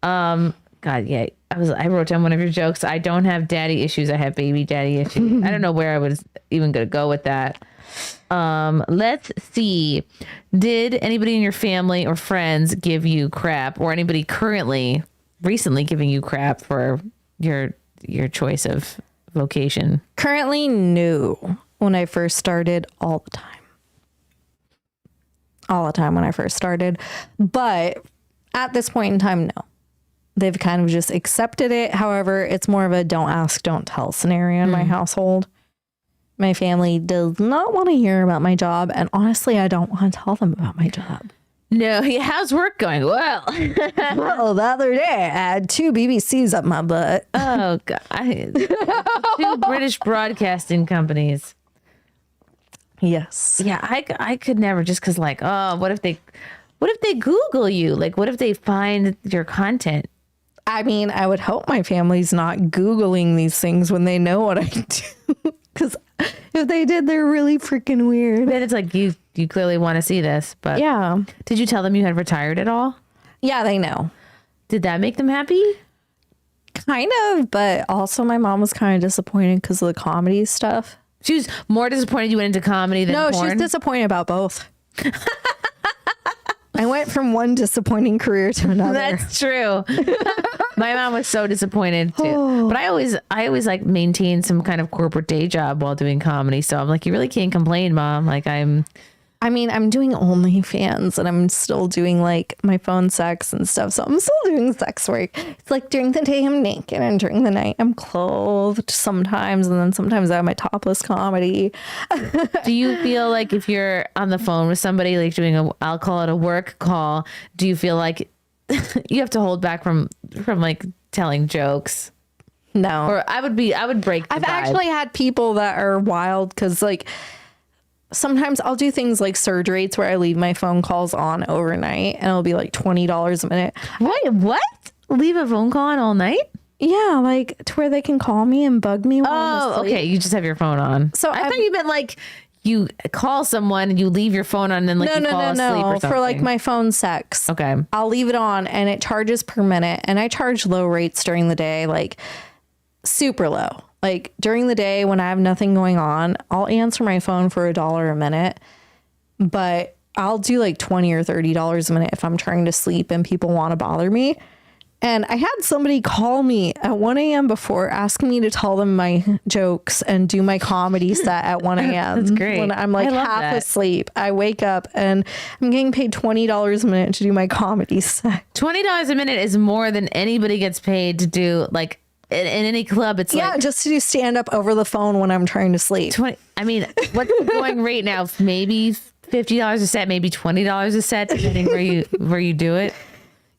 Speaker 1: God, yeah. I wrote down one of your jokes. I don't have daddy issues. I have baby daddy issues. I don't know where I was even gonna go with that. Let's see. Did anybody in your family or friends give you crap, or anybody recently giving you crap for your choice of vocation?
Speaker 2: Currently, no. When I first started, all the time. All the time when I first started. But at this point in time, no. They've kind of just accepted it. However, it's more of a don't ask, don't tell scenario in my household. My family does not want to hear about my job. And honestly, I don't want to tell them about my job.
Speaker 1: No. How's work going? Well,
Speaker 2: Well, the other day, I had 2 BBCs up my butt.
Speaker 1: oh God. 2 British broadcasting companies.
Speaker 2: Yes.
Speaker 1: Yeah, I could never, just because like, oh, what if they Google you? Like, what if they find your content?
Speaker 2: I mean, I would hope my family's not Googling these things when they know what I do. Because if they did, they're really freaking weird.
Speaker 1: Then it's like, you clearly want to see this. But
Speaker 2: Yeah.
Speaker 1: did you tell them you had retired at all?
Speaker 2: Yeah, they know.
Speaker 1: Did that make them happy?
Speaker 2: Kind of. But also my mom was kind of disappointed because of the comedy stuff.
Speaker 1: She was more disappointed you went into comedy than
Speaker 2: No,
Speaker 1: porn?
Speaker 2: she was disappointed about both. I went from one disappointing career to another.
Speaker 1: That's true. My mom was so disappointed too. But I always like maintain some kind of corporate day job while doing comedy. So I'm like, you really can't complain, Mom. Like I'm
Speaker 2: doing OnlyFans and I'm still doing like my phone sex and stuff. So I'm still doing sex work. It's like during the day I'm naked and during the night I'm clothed sometimes. And then sometimes I have my topless comedy.
Speaker 1: Do you feel like if you're on the phone with somebody, like doing I'll call it a work call, do you feel like you have to hold back from like telling jokes?
Speaker 2: No.
Speaker 1: Or I would break the
Speaker 2: I've
Speaker 1: vibe.
Speaker 2: actually had people that are wild because like sometimes I'll do things like surge rates where I leave my phone calls on overnight and it'll be like $20 a minute.
Speaker 1: Wait, what? Leave a phone call on all night?
Speaker 2: Yeah, like to where they can call me and bug me while I'm asleep.
Speaker 1: Okay. You just have your phone on.
Speaker 2: So
Speaker 1: I thought you meant like you call someone and you leave your phone on and then like you fall asleep or something.
Speaker 2: For like my phone sex.
Speaker 1: Okay.
Speaker 2: I'll leave it on and it charges per minute, and I charge low rates during the day, like super low. Like during the day when I have nothing going on, I'll answer my phone for $1 a minute, but I'll do like $20 or $30 a minute if I'm trying to sleep and people want to bother me. And I had somebody call me at 1 a.m. before asking me to tell them my jokes and do my comedy set at 1 a.m.
Speaker 1: That's great.
Speaker 2: When I'm like half asleep. I wake up and I'm getting paid $20 a minute to do my comedy set.
Speaker 1: $20 a minute is more than anybody gets paid to do like in any club. It's like
Speaker 2: just to do stand up over the phone when I'm trying to sleep.
Speaker 1: 20. I mean, what's the going rate now? Maybe $50 a set, maybe $20 a set, depending where you do it.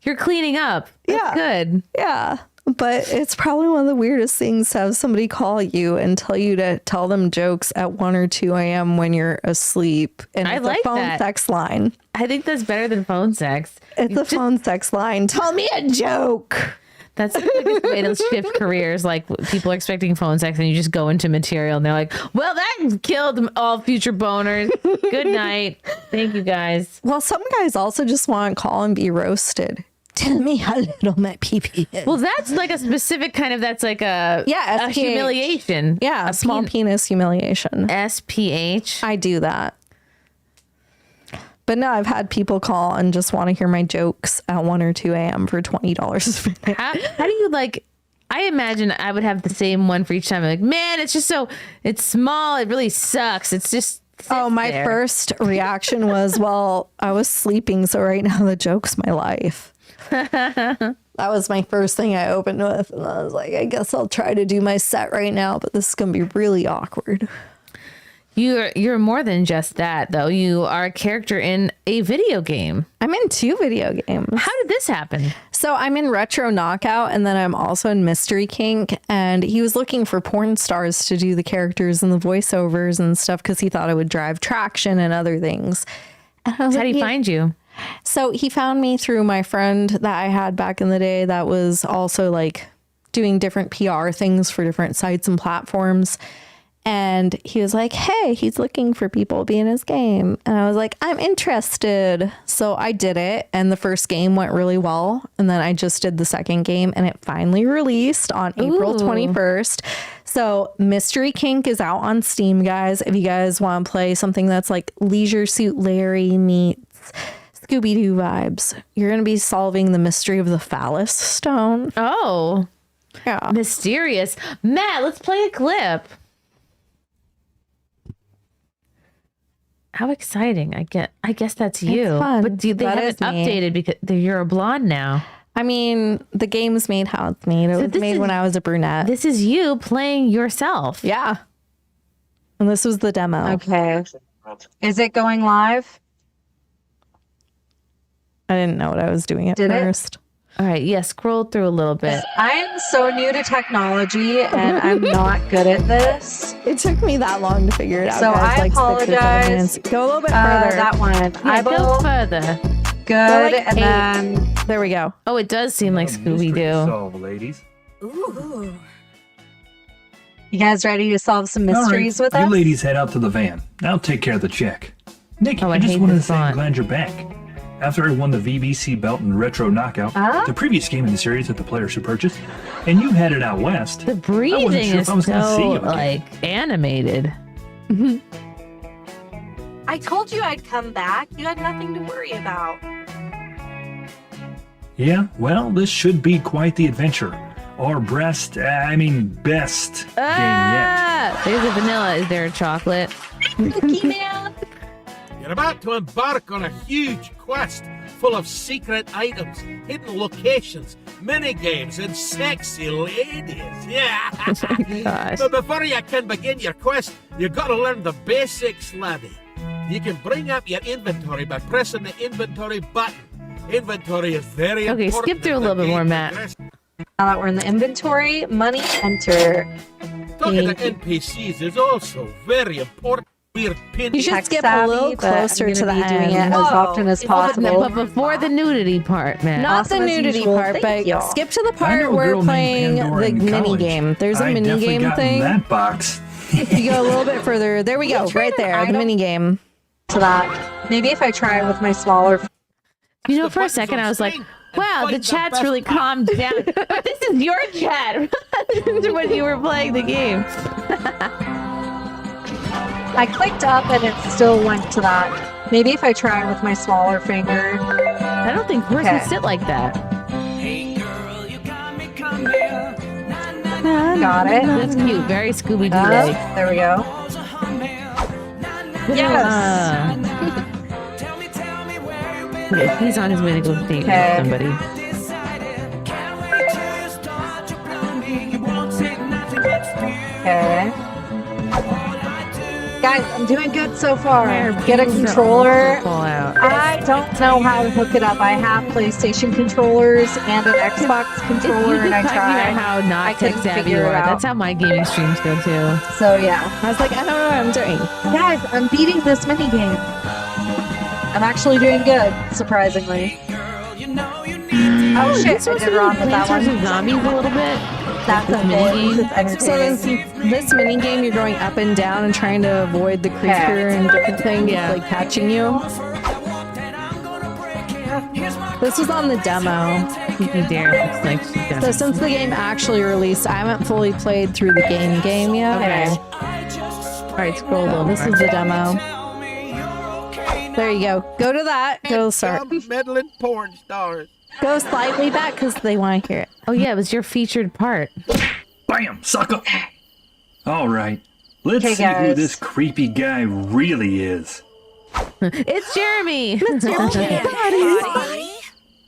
Speaker 1: You're cleaning up. That's good.
Speaker 2: Yeah. But it's probably one of the weirdest things to have somebody call you and tell you to tell them jokes at 1 or 2 a.m. when you're asleep. And
Speaker 1: I
Speaker 2: it's
Speaker 1: like
Speaker 2: a phone
Speaker 1: that.
Speaker 2: sex line.
Speaker 1: I think that's better than phone sex.
Speaker 2: It's a phone sex line. Tell me a joke.
Speaker 1: That's the biggest way to shift careers. Like people are expecting phone sex and you just go into material and they're like, well, that killed all future boners. Good night. Thank you guys.
Speaker 2: Well, some guys also just want to call and be roasted. Tell me how little my pee-pee is.
Speaker 1: Well, that's like a specific kind of, that's like a
Speaker 2: SPH.
Speaker 1: humiliation.
Speaker 2: Yeah, a small penis humiliation.
Speaker 1: SPH.
Speaker 2: I do that. But no, I've had people call and just want to hear my jokes at 1 or 2 a.m. for $20 a minute.
Speaker 1: How do you like, I imagine I would have the same one for each time. I'm like, man, it's just so, it's small. It really sucks. It's just.
Speaker 2: My first reaction was, well, I was sleeping. So right now the joke's my life. That was my first thing I opened with. And I was like, I guess I'll try to do my set right now, but this is going to be really awkward.
Speaker 1: You're more than just that, though. You are a character in a video game.
Speaker 2: I'm in 2 video games.
Speaker 1: How did this happen?
Speaker 2: So I'm in Retro Knockout, and then I'm also in Mystery Kink. And he was looking for porn stars to do the characters and the voiceovers and stuff because he thought it would drive traction and other things. And I was
Speaker 1: How did he find you?
Speaker 2: So he found me through my friend that I had back in the day that was also like doing different PR things for different sites and platforms. And he was like, hey, he's looking for people to be in his game. And I was like, I'm interested. So I did it. And the first game went really well. And then I just did the second game and it finally released on April 21st. So Mystery Kink is out on Steam, guys. If you guys want to play something that's like Leisure Suit Larry meets Scooby-Doo vibes, you're going to be solving the mystery of the phallus stone.
Speaker 1: Oh,
Speaker 2: yeah.
Speaker 1: Mysterious. Matt, let's play a clip. How exciting. I guess that's you. But they haven't updated because you're a blonde now.
Speaker 2: I mean, the game's made how it's made. It was made when I was a brunette.
Speaker 1: This is you playing yourself.
Speaker 2: Yeah. And this was the demo.
Speaker 3: Okay. Is it going live?
Speaker 2: I didn't know what I was doing at first.
Speaker 1: All right. Yeah. Scroll through a little bit.
Speaker 3: I am so new to technology and I'm not good at this.
Speaker 2: It took me that long to figure it out.
Speaker 3: So
Speaker 2: guys,
Speaker 3: I apologize.
Speaker 2: Go a little bit further.
Speaker 3: That one.
Speaker 1: Yeah, go further.
Speaker 3: Good.
Speaker 2: Like
Speaker 3: and
Speaker 2: 8.
Speaker 3: then
Speaker 2: there we go.
Speaker 1: Oh, it does seem like Scooby-Doo.
Speaker 4: Solve, ladies.
Speaker 3: Ooh. You guys ready to solve some mysteries with us?
Speaker 4: You ladies head out to the van. I'll take care of the check. Nikki, I just wanted to say I'm glad you're back. After I won the VBC belt in Retro Knockout, the previous game in the series that the players should purchase, and you headed out west.
Speaker 1: The breathing is so like animated.
Speaker 3: I told you I'd come back. You had nothing to worry about.
Speaker 4: Yeah, well, this should be quite the adventure. Our best game yet.
Speaker 1: There's a vanilla. Is there a chocolate?
Speaker 3: Cookie man.
Speaker 5: You're about to embark on a huge quest full of secret items, hidden locations, mini games, and sexy ladies. Yeah.
Speaker 1: Gosh.
Speaker 5: But before you can begin your quest, you've got to learn the basics, laddie. You can bring up your inventory by pressing the inventory button. Inventory is very important.
Speaker 1: Okay, skip through a little bit more, Matt.
Speaker 3: Now that we're in the inventory, money, enter.
Speaker 5: Talking to NPCs is also very important. weird pin.
Speaker 2: You should
Speaker 3: Tech
Speaker 2: skip a
Speaker 3: savvy,
Speaker 2: little
Speaker 3: but
Speaker 2: closer
Speaker 3: I'm
Speaker 2: to the
Speaker 3: gonna be doing it
Speaker 2: end.
Speaker 3: as often as possible.
Speaker 1: But before the nudity part, man.
Speaker 2: Not
Speaker 3: Awesome
Speaker 2: the
Speaker 3: as
Speaker 2: nudity
Speaker 3: usual.
Speaker 2: part,
Speaker 3: Thank
Speaker 2: but
Speaker 3: y'all.
Speaker 2: skip to the
Speaker 4: I know
Speaker 2: part
Speaker 4: a
Speaker 2: where
Speaker 4: girl
Speaker 2: we're playing
Speaker 4: named Pandora
Speaker 2: the
Speaker 4: in
Speaker 2: mini
Speaker 4: college.
Speaker 2: game. There's a
Speaker 4: I
Speaker 2: mini
Speaker 4: definitely
Speaker 2: game
Speaker 4: got
Speaker 2: thing.
Speaker 4: in that box.
Speaker 2: You go a little bit further. There we go. Right there. The mini game.
Speaker 3: To that. Maybe if I try with my smaller.
Speaker 1: You know, for a second, I was like, wow, the chat's really calmed down. But this is your chat when you were playing the game.
Speaker 3: I clicked up and it still went to that. Maybe if I try with my smaller finger.
Speaker 1: I don't think horses
Speaker 3: Okay.
Speaker 1: sit like that.
Speaker 3: Got it.
Speaker 1: That's cute. Very Scooby-Doo.
Speaker 3: There we go. Yes.
Speaker 1: Yeah, he's on his way to go date with
Speaker 3: Okay.
Speaker 1: somebody.
Speaker 3: Okay. Guys, I'm doing good so far.
Speaker 1: There,
Speaker 3: Get a
Speaker 1: pieces are
Speaker 3: controller.
Speaker 1: all fall out.
Speaker 3: I don't know how to hook it up. I have PlayStation controllers and an Xbox controller, and I
Speaker 1: You know
Speaker 3: tried.
Speaker 1: how
Speaker 3: I
Speaker 1: not
Speaker 3: couldn't
Speaker 1: tech savvy you
Speaker 3: figure
Speaker 1: are.
Speaker 3: it out.
Speaker 1: That's how my gaming streams go too.
Speaker 3: So yeah,
Speaker 2: I was like, I don't know what I'm doing.
Speaker 3: guys, I'm beating this mini game. I'm actually doing good, surprisingly. Oh shit, I did wrong with that
Speaker 1: Plants
Speaker 3: one.
Speaker 1: vs. Zombies a little bit.
Speaker 3: That's
Speaker 1: This
Speaker 3: okay.
Speaker 1: mini
Speaker 3: This
Speaker 1: game.
Speaker 3: is
Speaker 2: So
Speaker 3: entertaining.
Speaker 2: this mini game, you're going up and down and trying to avoid the creature and different things like catching you. This was on the demo.
Speaker 1: Kiki Dare looks like she's got
Speaker 2: So since the game actually released, I haven't fully played through the game yet.
Speaker 1: Okay. All right, scroll
Speaker 2: So
Speaker 1: over.
Speaker 2: this is the demo. There you go. Go to that. Go start.
Speaker 5: Some meddling porn stars.
Speaker 2: Go slightly back because they want to hear it.
Speaker 1: Oh yeah, it was your featured part.
Speaker 4: Bam, sucker. All right, let's
Speaker 3: Okay,
Speaker 4: see who
Speaker 3: guys.
Speaker 4: this creepy guy really is.
Speaker 1: It's Jeremy.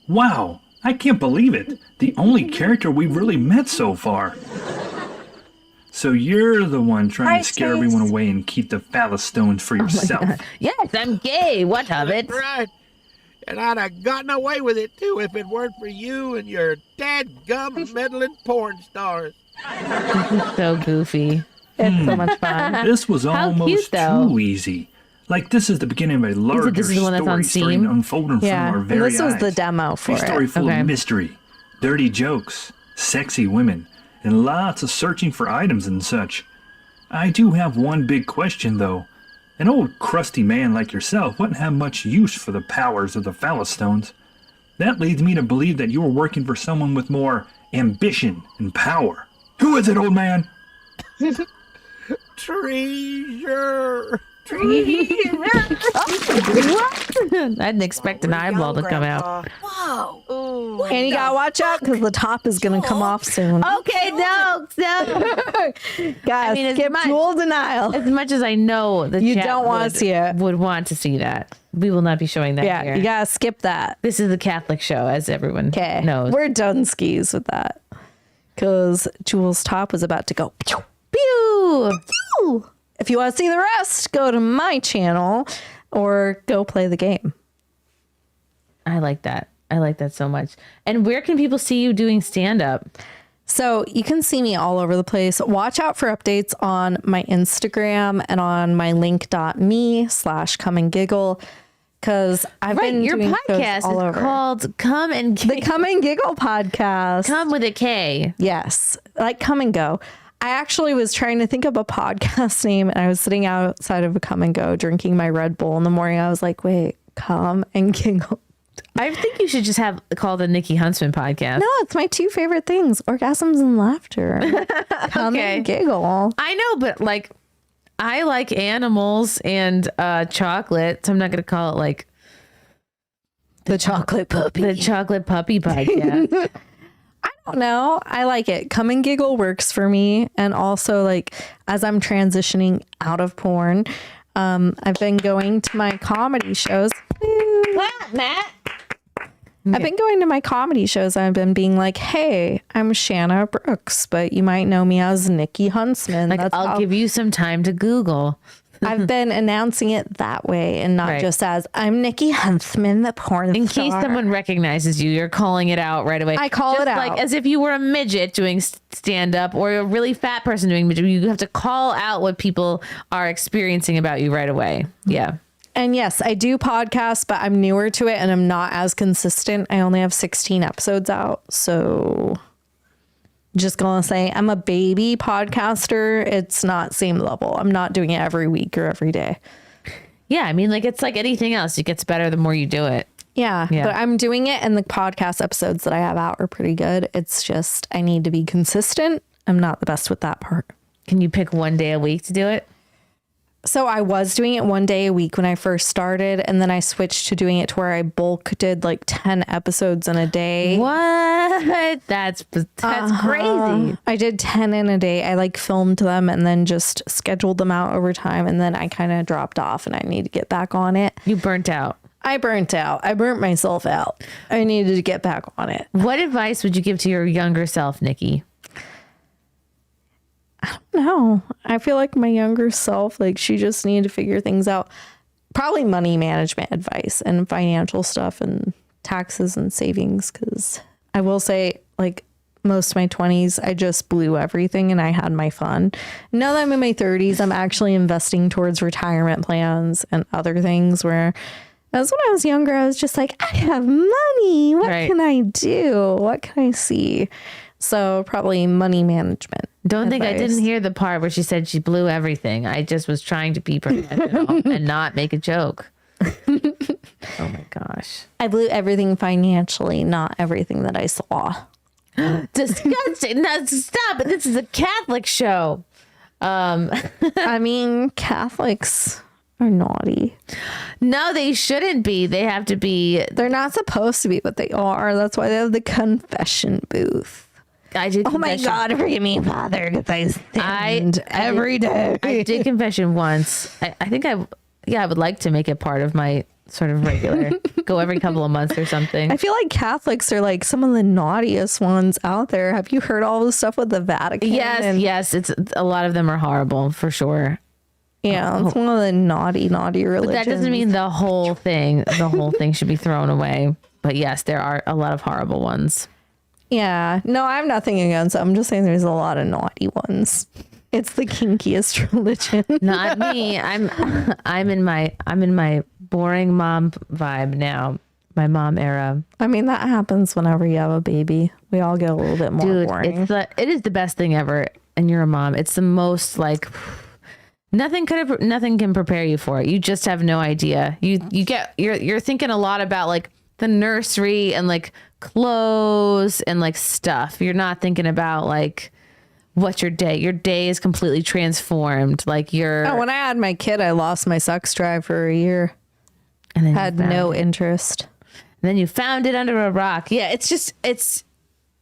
Speaker 4: Wow, I can't believe it. The only character we've really met so far. So you're the one trying
Speaker 3: Hi,
Speaker 4: to scare
Speaker 3: Chase.
Speaker 4: everyone away and keep the phallus stones for yourself.
Speaker 1: Yes, I'm gay. What of it?
Speaker 5: Right. And I'd have gotten away with it too if it weren't for you and your dadgum meddling porn stars.
Speaker 1: So goofy.
Speaker 2: It's so much fun.
Speaker 4: This was
Speaker 1: How cute,
Speaker 4: almost
Speaker 1: though.
Speaker 4: too easy. Like this is the beginning of a larger
Speaker 1: this is the one that's on
Speaker 4: story starting
Speaker 1: Steam?
Speaker 4: to unfold in
Speaker 2: Yeah,
Speaker 4: front of our
Speaker 2: and
Speaker 4: very
Speaker 2: this was
Speaker 4: eyes.
Speaker 2: the demo for
Speaker 4: A story
Speaker 2: it.
Speaker 4: full
Speaker 1: Okay.
Speaker 4: of mystery, dirty jokes, sexy women, and lots of searching for items and such. I do have one big question though. An old crusty man like yourself wouldn't have much use for the powers of the phallus stones. That leads me to believe that you are working for someone with more ambition and power. Who is it, old man?
Speaker 5: Treasure.
Speaker 1: I didn't expect an eyeball to come out.
Speaker 2: And you gotta watch out because the top is gonna come off soon.
Speaker 1: Okay, no.
Speaker 2: Guys,
Speaker 1: mean, as
Speaker 2: skip
Speaker 1: much-
Speaker 2: dual denial.
Speaker 1: As much as I know the
Speaker 2: You
Speaker 1: chat
Speaker 2: don't wanna see it.
Speaker 1: would want to see that. We will not be showing that
Speaker 2: Yeah,
Speaker 1: here.
Speaker 2: you gotta skip that.
Speaker 1: This is a Catholic show, as everyone
Speaker 2: Okay,
Speaker 1: knows.
Speaker 2: we're done skis with that because Jules' top was about to go. Pew!
Speaker 1: Pew!
Speaker 2: If you want to see the rest, go to my channel or go play the game.
Speaker 1: I like that. I like that so much. And where can people see you doing stand-up?
Speaker 2: So you can see me all over the place. Watch out for updates on my Instagram and on my link.me/come and giggle because I've been
Speaker 1: Your
Speaker 2: doing shows
Speaker 1: podcast
Speaker 2: all
Speaker 1: is
Speaker 2: over.
Speaker 1: called Come and
Speaker 2: The Come and Giggle podcast.
Speaker 1: Come with a K.
Speaker 2: Yes, like Come and Go. I actually was trying to think of a podcast name and I was sitting outside of a Come and Go drinking my Red Bull in the morning. I was like, wait, Come and Giggle.
Speaker 1: I think you should just have called the Nickey Huntsman podcast.
Speaker 2: No, it's my two favorite things, orgasms and laughter. Come
Speaker 1: Okay.
Speaker 2: and Giggle.
Speaker 1: I know, but like, I like animals and chocolate, so I'm not going to call it like
Speaker 2: The chocolate puppy.
Speaker 1: the chocolate puppy podcast.
Speaker 2: I don't know. I like it. Come and Giggle works for me. And also, like, as I'm transitioning out of porn, I've been going to my comedy shows.
Speaker 1: Matt?
Speaker 2: I've been going to my comedy shows. I've been being like, hey, I'm Shanna Brooks, but you might know me as Nickey Huntsman.
Speaker 1: Like, I'll give you some time to Google.
Speaker 2: I've been announcing it that way and not just as I'm Nickey Huntsman, the porn star.
Speaker 1: In case someone recognizes you, you're calling it out right away.
Speaker 2: I call it out.
Speaker 1: Like as if you were a midget doing stand up or a really fat person doing midget. You have to call out what people are experiencing about you right away. Yeah.
Speaker 2: And yes, I do podcasts, but I'm newer to it and I'm not as consistent. I only have 16 episodes out. So just gonna say I'm a baby podcaster. It's not same level. I'm not doing it every week or every day.
Speaker 1: Yeah. I mean, like it's like anything else. It gets better the more you do it.
Speaker 2: Yeah. But I'm doing it and the podcast episodes that I have out are pretty good. It's just I need to be consistent. I'm not the best with that part.
Speaker 1: Can you pick one day a week to do it?
Speaker 2: So I was doing it one day a week when I first started, and then I switched to doing it to where I bulk did like 10 episodes in a day.
Speaker 1: What? That's crazy.
Speaker 2: I did 10 in a day. I like filmed them and then just scheduled them out over time, and then I kind of dropped off and I need to get back on it.
Speaker 1: You burnt out.
Speaker 2: I burnt out. I burnt myself out. I needed to get back on it.
Speaker 1: What advice would you give to your younger self, Nikki?
Speaker 2: No, I feel like my younger self, like she just needed to figure things out. Probably money management advice and financial stuff and taxes and savings. Because I will say, like most of my 20s, I just blew everything and I had my fun. Now that I'm in my 30s, I'm actually investing towards retirement plans and other things where as when I was younger, I was just like, I have money. What can I do? What can I see? So probably money management.
Speaker 1: Don't think I didn't hear the part where she said she blew everything. I just was trying to be professional and not make a joke. Oh my gosh.
Speaker 2: I blew everything financially, not everything that I saw.
Speaker 1: Disgusting. No, stop it. This is a Catholic show.
Speaker 2: I mean, Catholics are naughty.
Speaker 1: No, they shouldn't be. They have to be.
Speaker 2: They're not supposed to be, but they are. That's why they have the confession booth.
Speaker 1: I did.
Speaker 2: Oh my God, forgive me, Father, because I sinned every day.
Speaker 1: I did confession once. I think I would like to make it part of my sort of regular, go every couple of months or something.
Speaker 2: I feel like Catholics are like some of the naughtiest ones out there. Have you heard all the stuff with the Vatican?
Speaker 1: Yes. It's a lot of them are horrible for sure.
Speaker 2: Yeah, it's one of the naughty religions.
Speaker 1: But that doesn't mean the whole thing should be thrown away. But yes, there are a lot of horrible ones.
Speaker 2: Yeah, no, I have nothing against it. I'm just saying there's a lot of naughty ones. It's the kinkiest religion.
Speaker 1: Not me. I'm in my boring mom vibe now. My mom era.
Speaker 2: I mean, that happens whenever you have a baby. We all get a little bit more boring.
Speaker 1: It is the best thing ever. And you're a mom. It's the most like nothing can prepare you for it. You just have no idea. You're thinking a lot about like the nursery and like clothes and like stuff. You're not thinking about like what's your day is completely transformed. Like
Speaker 2: when I had my kid, I lost my sex drive for a year
Speaker 1: and then
Speaker 2: had no interest.
Speaker 1: And then you found it under a rock. Yeah, it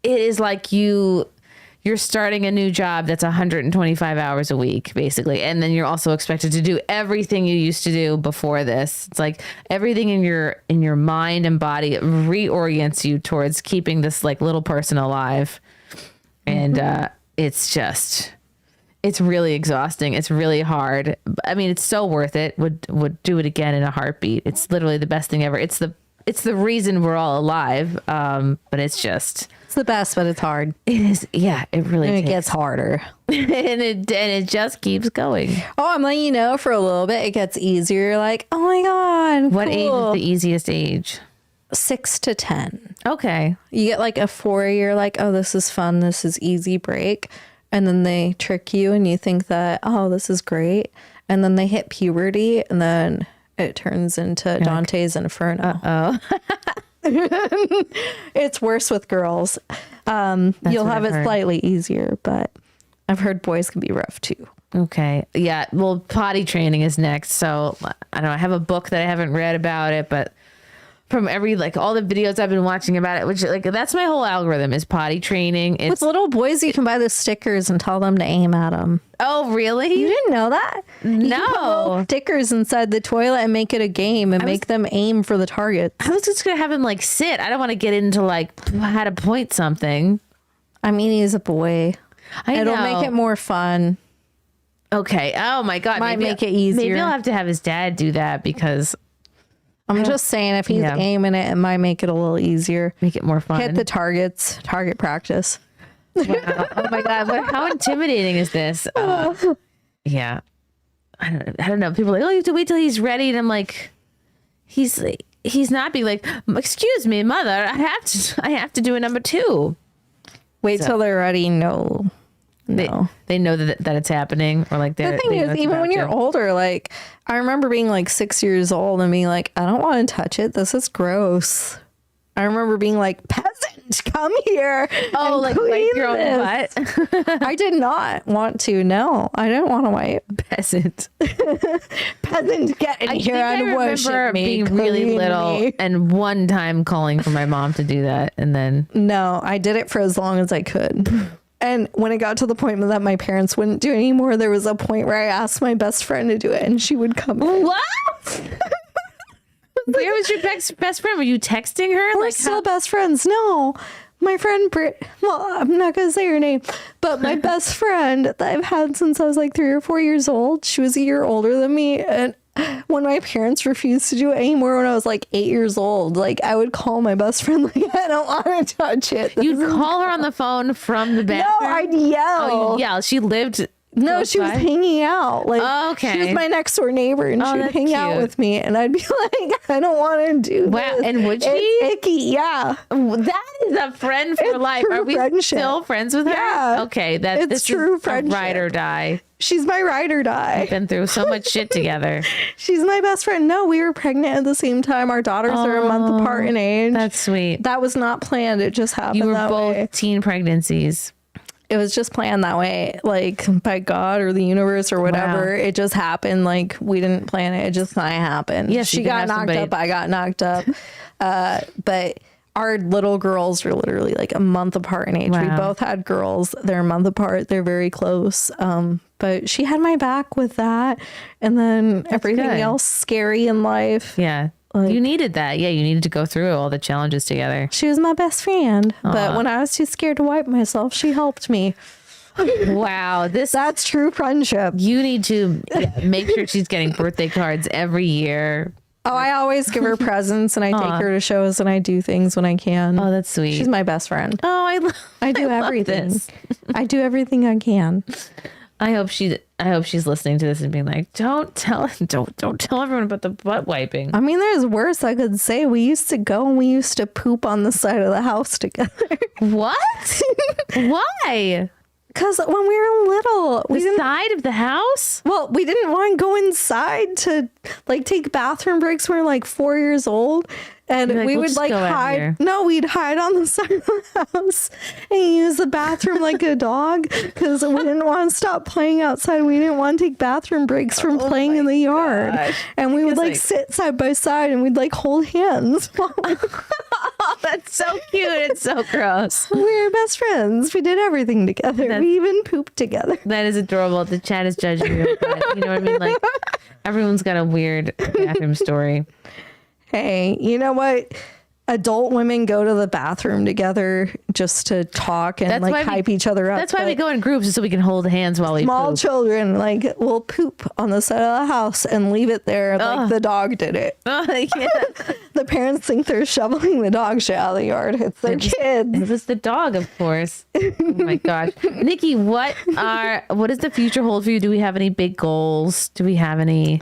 Speaker 1: is like you're starting a new job that's 125 hours a week, basically. And then you're also expected to do everything you used to do before this. It's like everything in your mind and body reorients you towards keeping this like little person alive. And it's really exhausting. It's really hard. I mean, it's so worth it. Would do it again in a heartbeat. It's literally the best thing ever. It's the reason we're all alive. But it's
Speaker 2: the best, but it's hard.
Speaker 1: It is. Yeah, it really
Speaker 2: and it gets harder.
Speaker 1: and it just keeps going.
Speaker 2: Oh, I'm letting you know for a little bit, it gets easier. Like, oh my God.
Speaker 1: What age is the easiest age?
Speaker 2: 6 to 10.
Speaker 1: Okay.
Speaker 2: You get like a 4-year, like, oh, this is fun. This is easy break. And then they trick you and you think that, oh, this is great. And then they hit puberty and then it turns into Dante's Inferno.
Speaker 1: Uh-oh.
Speaker 2: It's worse with girls. You'll have it slightly easier, but I've heard boys can be rough too.
Speaker 1: Okay. Yeah. Well, potty training is next. So I don't know. I have a book that I haven't read about it, but from all the videos I've been watching about it, which like that's my whole algorithm is potty training. It's
Speaker 2: with little boys, you can buy the stickers and tell them to aim at them.
Speaker 1: Oh, really?
Speaker 2: You didn't know that?
Speaker 1: No.
Speaker 2: You can put little stickers inside the toilet and make it a game and make them aim for the target.
Speaker 1: I was just gonna have him like sit. I don't want to get into like how to point something.
Speaker 2: I mean, he's a boy. It'll make it more fun.
Speaker 1: Okay. Oh my God.
Speaker 2: Might make it easier.
Speaker 1: Maybe I'll have to have his dad do that because
Speaker 2: I'm just saying if he's aiming it might make it a little easier.
Speaker 1: Make it more fun.
Speaker 2: Hit the targets, target practice.
Speaker 1: Wow. Oh my God. How intimidating is this? Yeah. I don't know. People are like, oh, you have to wait till he's ready. And I'm like, he's not being like, excuse me, mother, I have to do a number 2.
Speaker 2: Wait till they're ready. No.
Speaker 1: They know that it's happening, or like
Speaker 2: the thing is, even when you're older, like I remember being like 6 years old and being like, I don't want to touch it. This is gross. I remember being like, peasant, come here.
Speaker 1: Oh, like wipe your own butt.
Speaker 2: I did not want to. No, I didn't want to wipe.
Speaker 1: Peasant.
Speaker 2: Peasant, get in here and worship me.
Speaker 1: Being really little and one time calling for my mom to do that, and then
Speaker 2: no, I did it for as long as I could. And when it got to the point that my parents wouldn't do it anymore, there was a point where I asked my best friend to do it, and she would come.
Speaker 1: What? Where was your best friend? Were you texting her?
Speaker 2: We're still best friends. No, my friend Britt. Well, I'm not gonna say her name, but my best friend that I've had since I was like 3 or 4 years old. She was a year older than me, and when my parents refused to do it anymore when I was like 8 years old, like I would call my best friend like, I don't want to touch it.
Speaker 1: You'd call her on the phone from the bathroom?
Speaker 2: No, I'd yell.
Speaker 1: Oh, you'd yell. She lived
Speaker 2: No, she was hanging out. Like,
Speaker 1: okay.
Speaker 2: She was my next door neighbor, and she would hang out with me, and I'd be like, I don't want to do this.
Speaker 1: And would she?
Speaker 2: It's icky, yeah.
Speaker 1: That is a friend for life. Are we still friends with her?
Speaker 2: Yeah.
Speaker 1: Okay,
Speaker 2: it's true friendship.
Speaker 1: Ride or die.
Speaker 2: She's my ride or die.
Speaker 1: We've been through so much shit together.
Speaker 2: She's my best friend. No, we were pregnant at the same time. Our daughters are a month apart in age.
Speaker 1: That's sweet.
Speaker 2: That was not planned. It just happened that way.
Speaker 1: You were both teen pregnancies.
Speaker 2: It was just planned that way, like by God or the universe or whatever. Wow. It just happened. Like we didn't plan it. It just kind of happened.
Speaker 1: Yeah,
Speaker 2: she got knocked up. I got knocked up. But our little girls are literally like a month apart in age. Wow. We both had girls. They're a month apart. They're very close. But she had my back with that. And then everything else scary in life.
Speaker 1: Yeah. Like, you needed that. Yeah, you needed to go through all the challenges together.
Speaker 2: She was my best friend. But when I was too scared to wipe myself, she helped me.
Speaker 1: Wow.
Speaker 2: That's true friendship.
Speaker 1: You need to make sure she's getting birthday cards every year.
Speaker 2: Oh, I always give her presents, and I take her to shows, and I do things when I can.
Speaker 1: Oh, that's sweet.
Speaker 2: She's my best friend.
Speaker 1: Oh,
Speaker 2: I do everything. I do everything I can.
Speaker 1: I hope she's listening to this and being like, don't tell everyone about the butt wiping.
Speaker 2: I mean, there's worse I could say. We used to go and we used to poop on the side of the house together.
Speaker 1: What? Why?
Speaker 2: Because when we were little,
Speaker 1: the side of the house?
Speaker 2: Well, we didn't want to go inside to like take bathroom breaks when we were like 4 years old. And we would like hide. No, we'd hide on the side of the house and use the bathroom like a dog because we didn't want to stop playing outside. We didn't want to take bathroom breaks from playing in the yard. And we would like sit side by side and we'd like hold hands.
Speaker 1: Oh, that's so cute. It's so gross.
Speaker 2: We were best friends. We did everything together. We even pooped together.
Speaker 1: That is adorable. The chat is judging you, but you know what I mean? Like everyone's got a weird bathroom story.
Speaker 2: Hey, you know what? Adult women go to the bathroom together just to talk and hype each other up.
Speaker 1: That's why we go in groups so we can hold hands while we poop.
Speaker 2: Small children will poop on the side of the house and leave it there like the dog did it.
Speaker 1: Yeah.
Speaker 2: The parents think they're shoveling the dog shit out of the yard. It's their kids.
Speaker 1: It was the dog, of course. Oh my gosh. Nikki, what does the future hold for you? Do we have any big goals? Do we have any...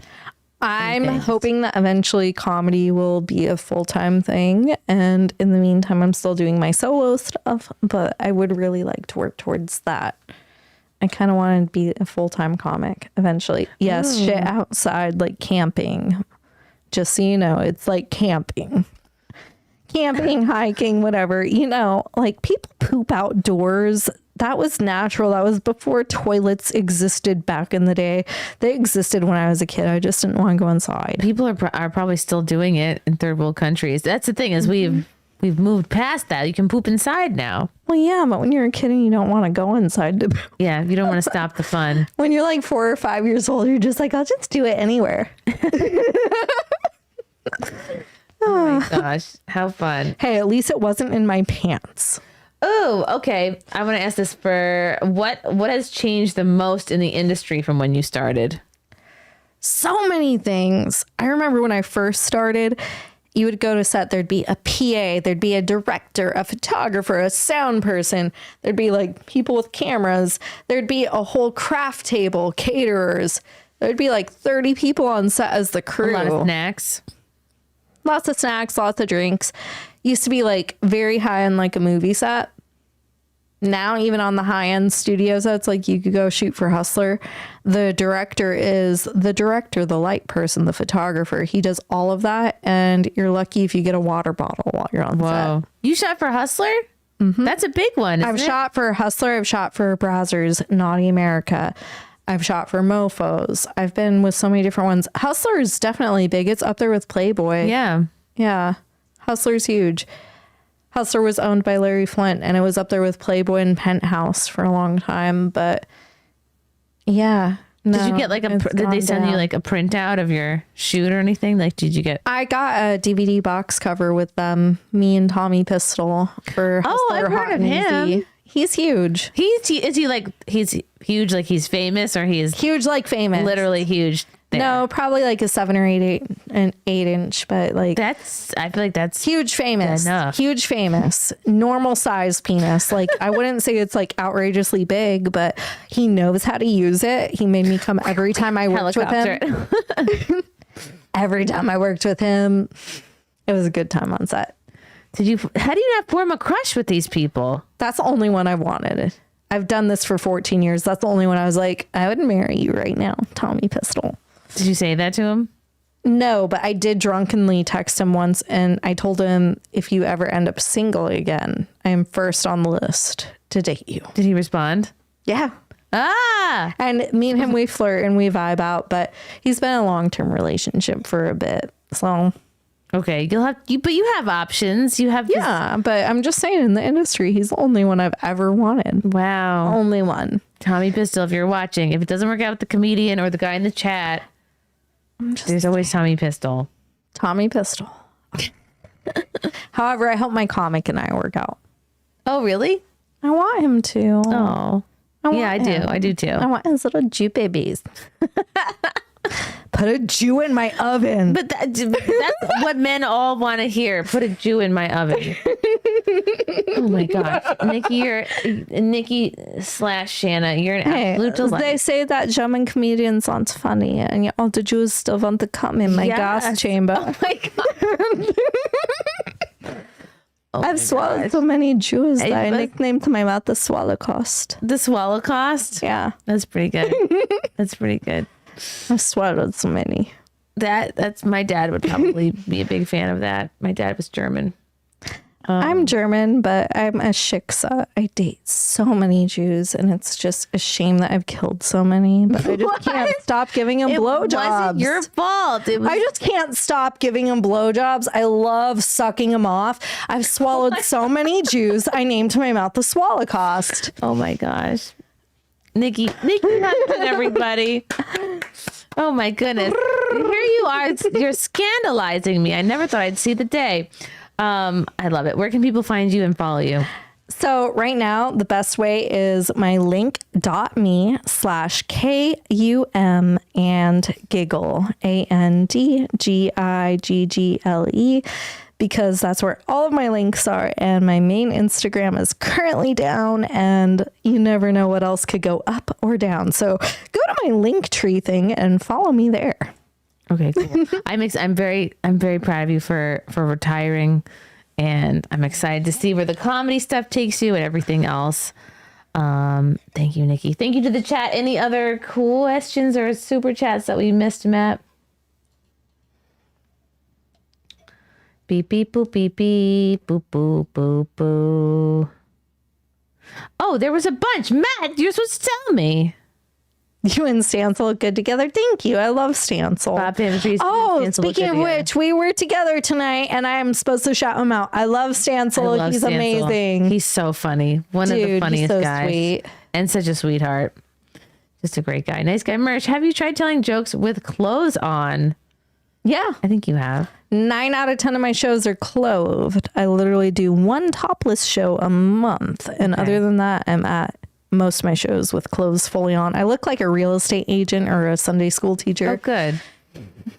Speaker 2: I'm hoping that eventually comedy will be a full-time thing. And in the meantime, I'm still doing my solo stuff, but I would really like to work towards that. I kind of want to be a full-time comic eventually. Yes, shit outside, like camping. Just so you know, it's like camping. Camping, hiking, whatever. You know, like people poop outdoors. That was natural. That was before toilets existed back in the day. They existed when I was a kid. I just didn't want to go inside.
Speaker 1: People are probably still doing it in third world countries. That's the thing is we've moved past that. You can poop inside now.
Speaker 2: Well, yeah, but when you're a kid and you don't want to go inside to poop.
Speaker 1: Yeah, you don't want to stop the fun.
Speaker 2: When you're like 4 or 5 years old, you're just like, I'll just do it anywhere.
Speaker 1: Oh my gosh, how fun.
Speaker 2: Hey, at least it wasn't in my pants.
Speaker 1: Oh, okay. I want to ask this for what has changed the most in the industry from when you started?
Speaker 2: So many things. I remember when I first started, you would go to set, there'd be a PA, there'd be a director, a photographer, a sound person, there'd be like people with cameras, there'd be a whole craft table, caterers, there'd be like 30 people on set as the crew.
Speaker 1: A lot of snacks.
Speaker 2: Lots of snacks, lots of drinks. Used to be like very high on like a movie set. Now, even on the high-end studio sets, like you could go shoot for Hustler. The director is the director, the light person, the photographer. He does all of that, and you're lucky if you get a water bottle while you're on set.
Speaker 1: You shot for Hustler? Mm-hmm. That's a big one.
Speaker 2: I've shot for Hustler. I've shot for Brazzers, Naughty America. I've shot for Mofos. I've been with so many different ones. Hustler is definitely big. It's up there with Playboy.
Speaker 1: Yeah.
Speaker 2: Yeah. Hustler's huge. Hustler was owned by Larry Flint, and it was up there with Playboy and Penthouse for a long time. But yeah, no,
Speaker 1: did you get like did they send you like a printout of your shoot or anything? Like, did you get?
Speaker 2: I got a DVD box cover with me and Tommy Pistol for Hustler.
Speaker 1: I've heard of him.
Speaker 2: Easy. He's huge.
Speaker 1: He's huge, like he's famous, or he's
Speaker 2: huge, like famous,
Speaker 1: literally huge. There.
Speaker 2: No, probably like a 7 or 8 inch, but like
Speaker 1: I feel like that's
Speaker 2: huge famous
Speaker 1: enough.
Speaker 2: Huge famous, normal size penis. Like I wouldn't say it's like outrageously big, but he knows how to use it. He made me come every time I worked with him. Every time I worked with him, it was a good time on set.
Speaker 1: How do you not form a crush with these people?
Speaker 2: That's the only one I wanted. I've done this for 14 years. That's the only one I was like, I would marry you right now, Tommy Pistol.
Speaker 1: Did you say that to him?
Speaker 2: No, but I did drunkenly text him once, and I told him, if you ever end up single again, I am first on the list to date you.
Speaker 1: Did he respond?
Speaker 2: Yeah.
Speaker 1: Ah!
Speaker 2: And me and him, we flirt and we vibe out, but he's been in a long-term relationship for a bit. So...
Speaker 1: Okay, but you have options. You have
Speaker 2: but I'm just saying, in the industry, he's the only one I've ever wanted.
Speaker 1: Wow.
Speaker 2: Only one.
Speaker 1: Tommy Pistol, if you're watching, if it doesn't work out with the comedian or the guy in the chat, there's always Tommy Pistol.
Speaker 2: Tommy Pistol. However, I hope my comic and I work out.
Speaker 1: Oh, really?
Speaker 2: I want him to.
Speaker 1: Oh. I do. I do too.
Speaker 2: I want his little Jew babies. Put a Jew in my oven.
Speaker 1: But that's what men all want to hear. Put a Jew in my oven. Oh my gosh. Nikki/Shanna, you're an absolute delight.
Speaker 2: They say that German comedian sounds funny, and all the Jews still want to come in my gas chamber.
Speaker 1: Oh my God.
Speaker 2: I've swallowed so many Jews that I nicknamed my mouth the Swallowcost.
Speaker 1: The Swallowcost?
Speaker 2: Yeah.
Speaker 1: That's pretty good. That's pretty good.
Speaker 2: I've swallowed so many.
Speaker 1: That's my dad would probably be a big fan of that. My dad was German.
Speaker 2: I'm German, but I'm a shiksa. I date so many Jews, and it's just a shame that I've killed so many. But I just can't stop giving them blowjobs. It wasn't
Speaker 1: your fault.
Speaker 2: I just can't stop giving them blowjobs. I love sucking them off. I've swallowed so many Jews. I named my mouth the Swallowcost.
Speaker 1: Oh my gosh. Nickey Huntsman, everybody. Oh my goodness. Here you are. You're scandalizing me. I never thought I'd see the day. I love it. Where can people find you and follow you?
Speaker 2: So right now, the best way is my link.me/KUM and giggle, ANDGIGGLE, because that's where all of my links are. And my main Instagram is currently down, and you never know what else could go up or down. So go to my Linktree thing and follow me there.
Speaker 1: Okay, cool. I'm very proud of you for retiring, and I'm excited to see where the comedy stuff takes you and everything else. Thank you, Nikki. Thank you to the chat. Any other questions or super chats that we missed, Matt? Beep beep boop beep beep boop boop boop boo. Oh, there was a bunch. Matt, you're supposed to tell me.
Speaker 2: You and Stancil look good together. Thank you. I love Stancil. Speaking of which, we were together tonight, and I am supposed to shout him out. I love Stancil. He's amazing.
Speaker 1: He's so funny. One of the funniest
Speaker 2: he's so
Speaker 1: guys.
Speaker 2: Sweet.
Speaker 1: And such a sweetheart. Just a great guy. Nice guy. Merch, have you tried telling jokes with clothes on?
Speaker 2: Yeah.
Speaker 1: I think you have.
Speaker 2: 9 out of 10 of my shows are clothed. I literally do one topless show a month. And other than that, I'm at most of my shows with clothes fully on. I look like a real estate agent or a Sunday school teacher.
Speaker 1: Oh, good.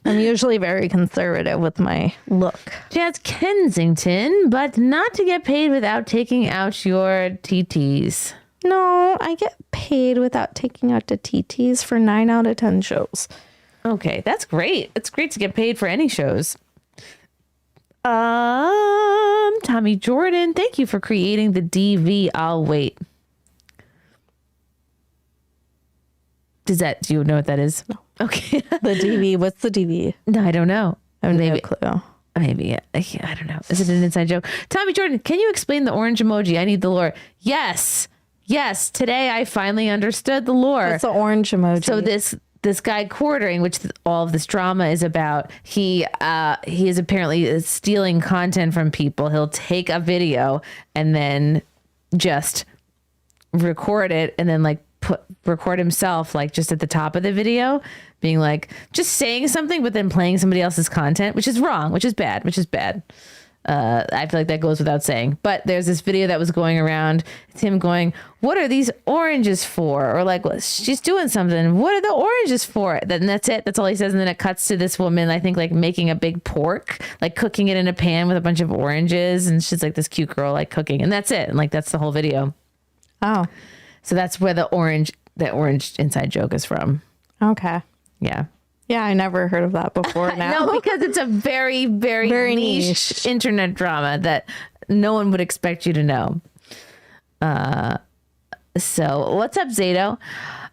Speaker 2: I'm usually very conservative with my look.
Speaker 1: Jazz Kensington, but not to get paid without taking out your TTs.
Speaker 2: No, I get paid without taking out the TTs for 9 out of 10 shows.
Speaker 1: Okay, that's great. It's great to get paid for any shows. Tommy Jordan, thank you for creating the DV. I'll wait. Do you know what that is?
Speaker 2: No.
Speaker 1: Okay.
Speaker 2: The DV, what's the DV?
Speaker 1: No, I don't know.
Speaker 2: I have no clue.
Speaker 1: Maybe. I don't know. Is it an inside joke? Tommy Jordan, can you explain the orange emoji? I need the lore. Yes. Today I finally understood the lore.
Speaker 2: It's the orange emoji.
Speaker 1: So this guy quartering, which all of this drama is about, he is apparently stealing content from people. He'll take a video and then just record it and then record himself just at the top of the video being just saying something but then playing somebody else's content, which is wrong, which is bad. I feel like that goes without saying, but there's this video that was going around. It's him going, what are these oranges for? Or she's doing something. What are the oranges for? Then that's it. That's all he says. And then it cuts to this woman, I think making a big pork, cooking it in a pan with a bunch of oranges. And she's this cute girl, cooking. And that's it. And that's the whole video.
Speaker 2: Oh,
Speaker 1: so that's where the orange inside joke is from.
Speaker 2: Okay.
Speaker 1: Yeah.
Speaker 2: Yeah, I never heard of that before now.
Speaker 1: No, because it's a very, very, very niche internet drama that no one would expect you to know. So what's up, Zato?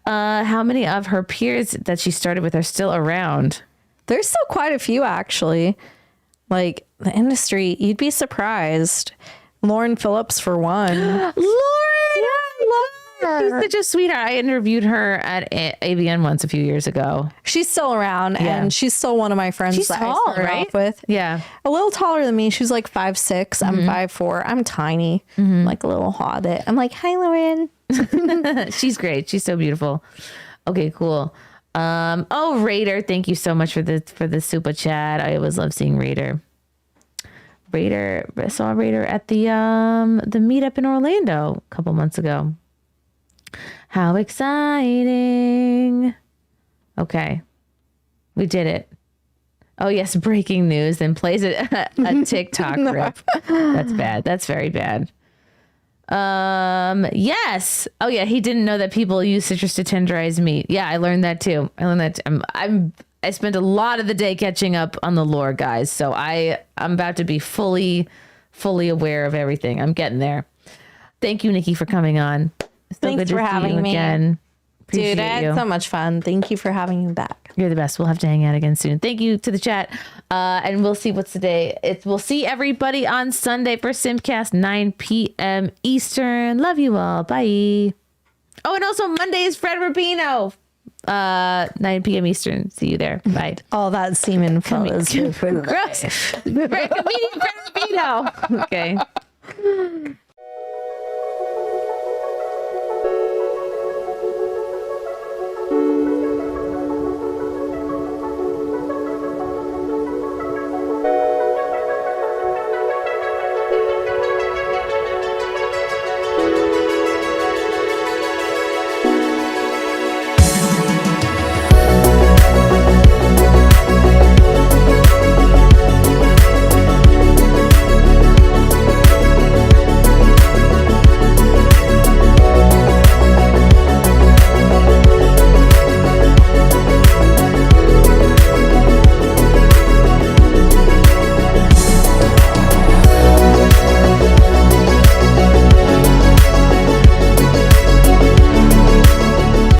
Speaker 1: How many of her peers that she started with are still around?
Speaker 2: There's still quite a few, actually. The industry, you'd be surprised. Lauren Phillips, for one.
Speaker 1: Lauren! Yeah, I love her. She's such a sweetheart. I interviewed her at AVN once a few years ago.
Speaker 2: She's still around, and she's still one of my friends
Speaker 1: she's
Speaker 2: that
Speaker 1: tall,
Speaker 2: I started
Speaker 1: right?
Speaker 2: off with.
Speaker 1: Yeah.
Speaker 2: A little taller than me. She's 5'6". I'm 5'4". I'm tiny. I'm a little hobbit. I'm hi, Lauren.
Speaker 1: She's great. She's so beautiful. Okay, cool. Raider, thank you so much for the super chat. I always love seeing Raider. I saw Raider at the meetup in Orlando a couple months ago. How exciting. Okay. We did it. Oh yes, breaking news. Then plays a TikTok rip. That's bad. That's very bad. Yes. Oh yeah, he didn't know that people use citrus to tenderize meat. Yeah, I learned that too. I spent a lot of the day catching up on the lore, guys. So I'm about to be fully aware of everything. I'm getting there. Thank you, Nikki, for coming on.
Speaker 2: Thanks for having me
Speaker 1: again.
Speaker 2: Dude, I had so much fun. Thank you for having me back.
Speaker 1: You're the best. We'll have to hang out again soon. Thank you to the chat. And we'll see what's today. We'll see everybody on Sunday for Simcast, 9 p.m. Eastern. Love you all. Bye. Oh, and also Monday is Fred Rubino. 9 p.m. Eastern. See you there. Bye.
Speaker 2: All that semen fellas.
Speaker 1: Gross. Comedian Fred Rubino. Okay.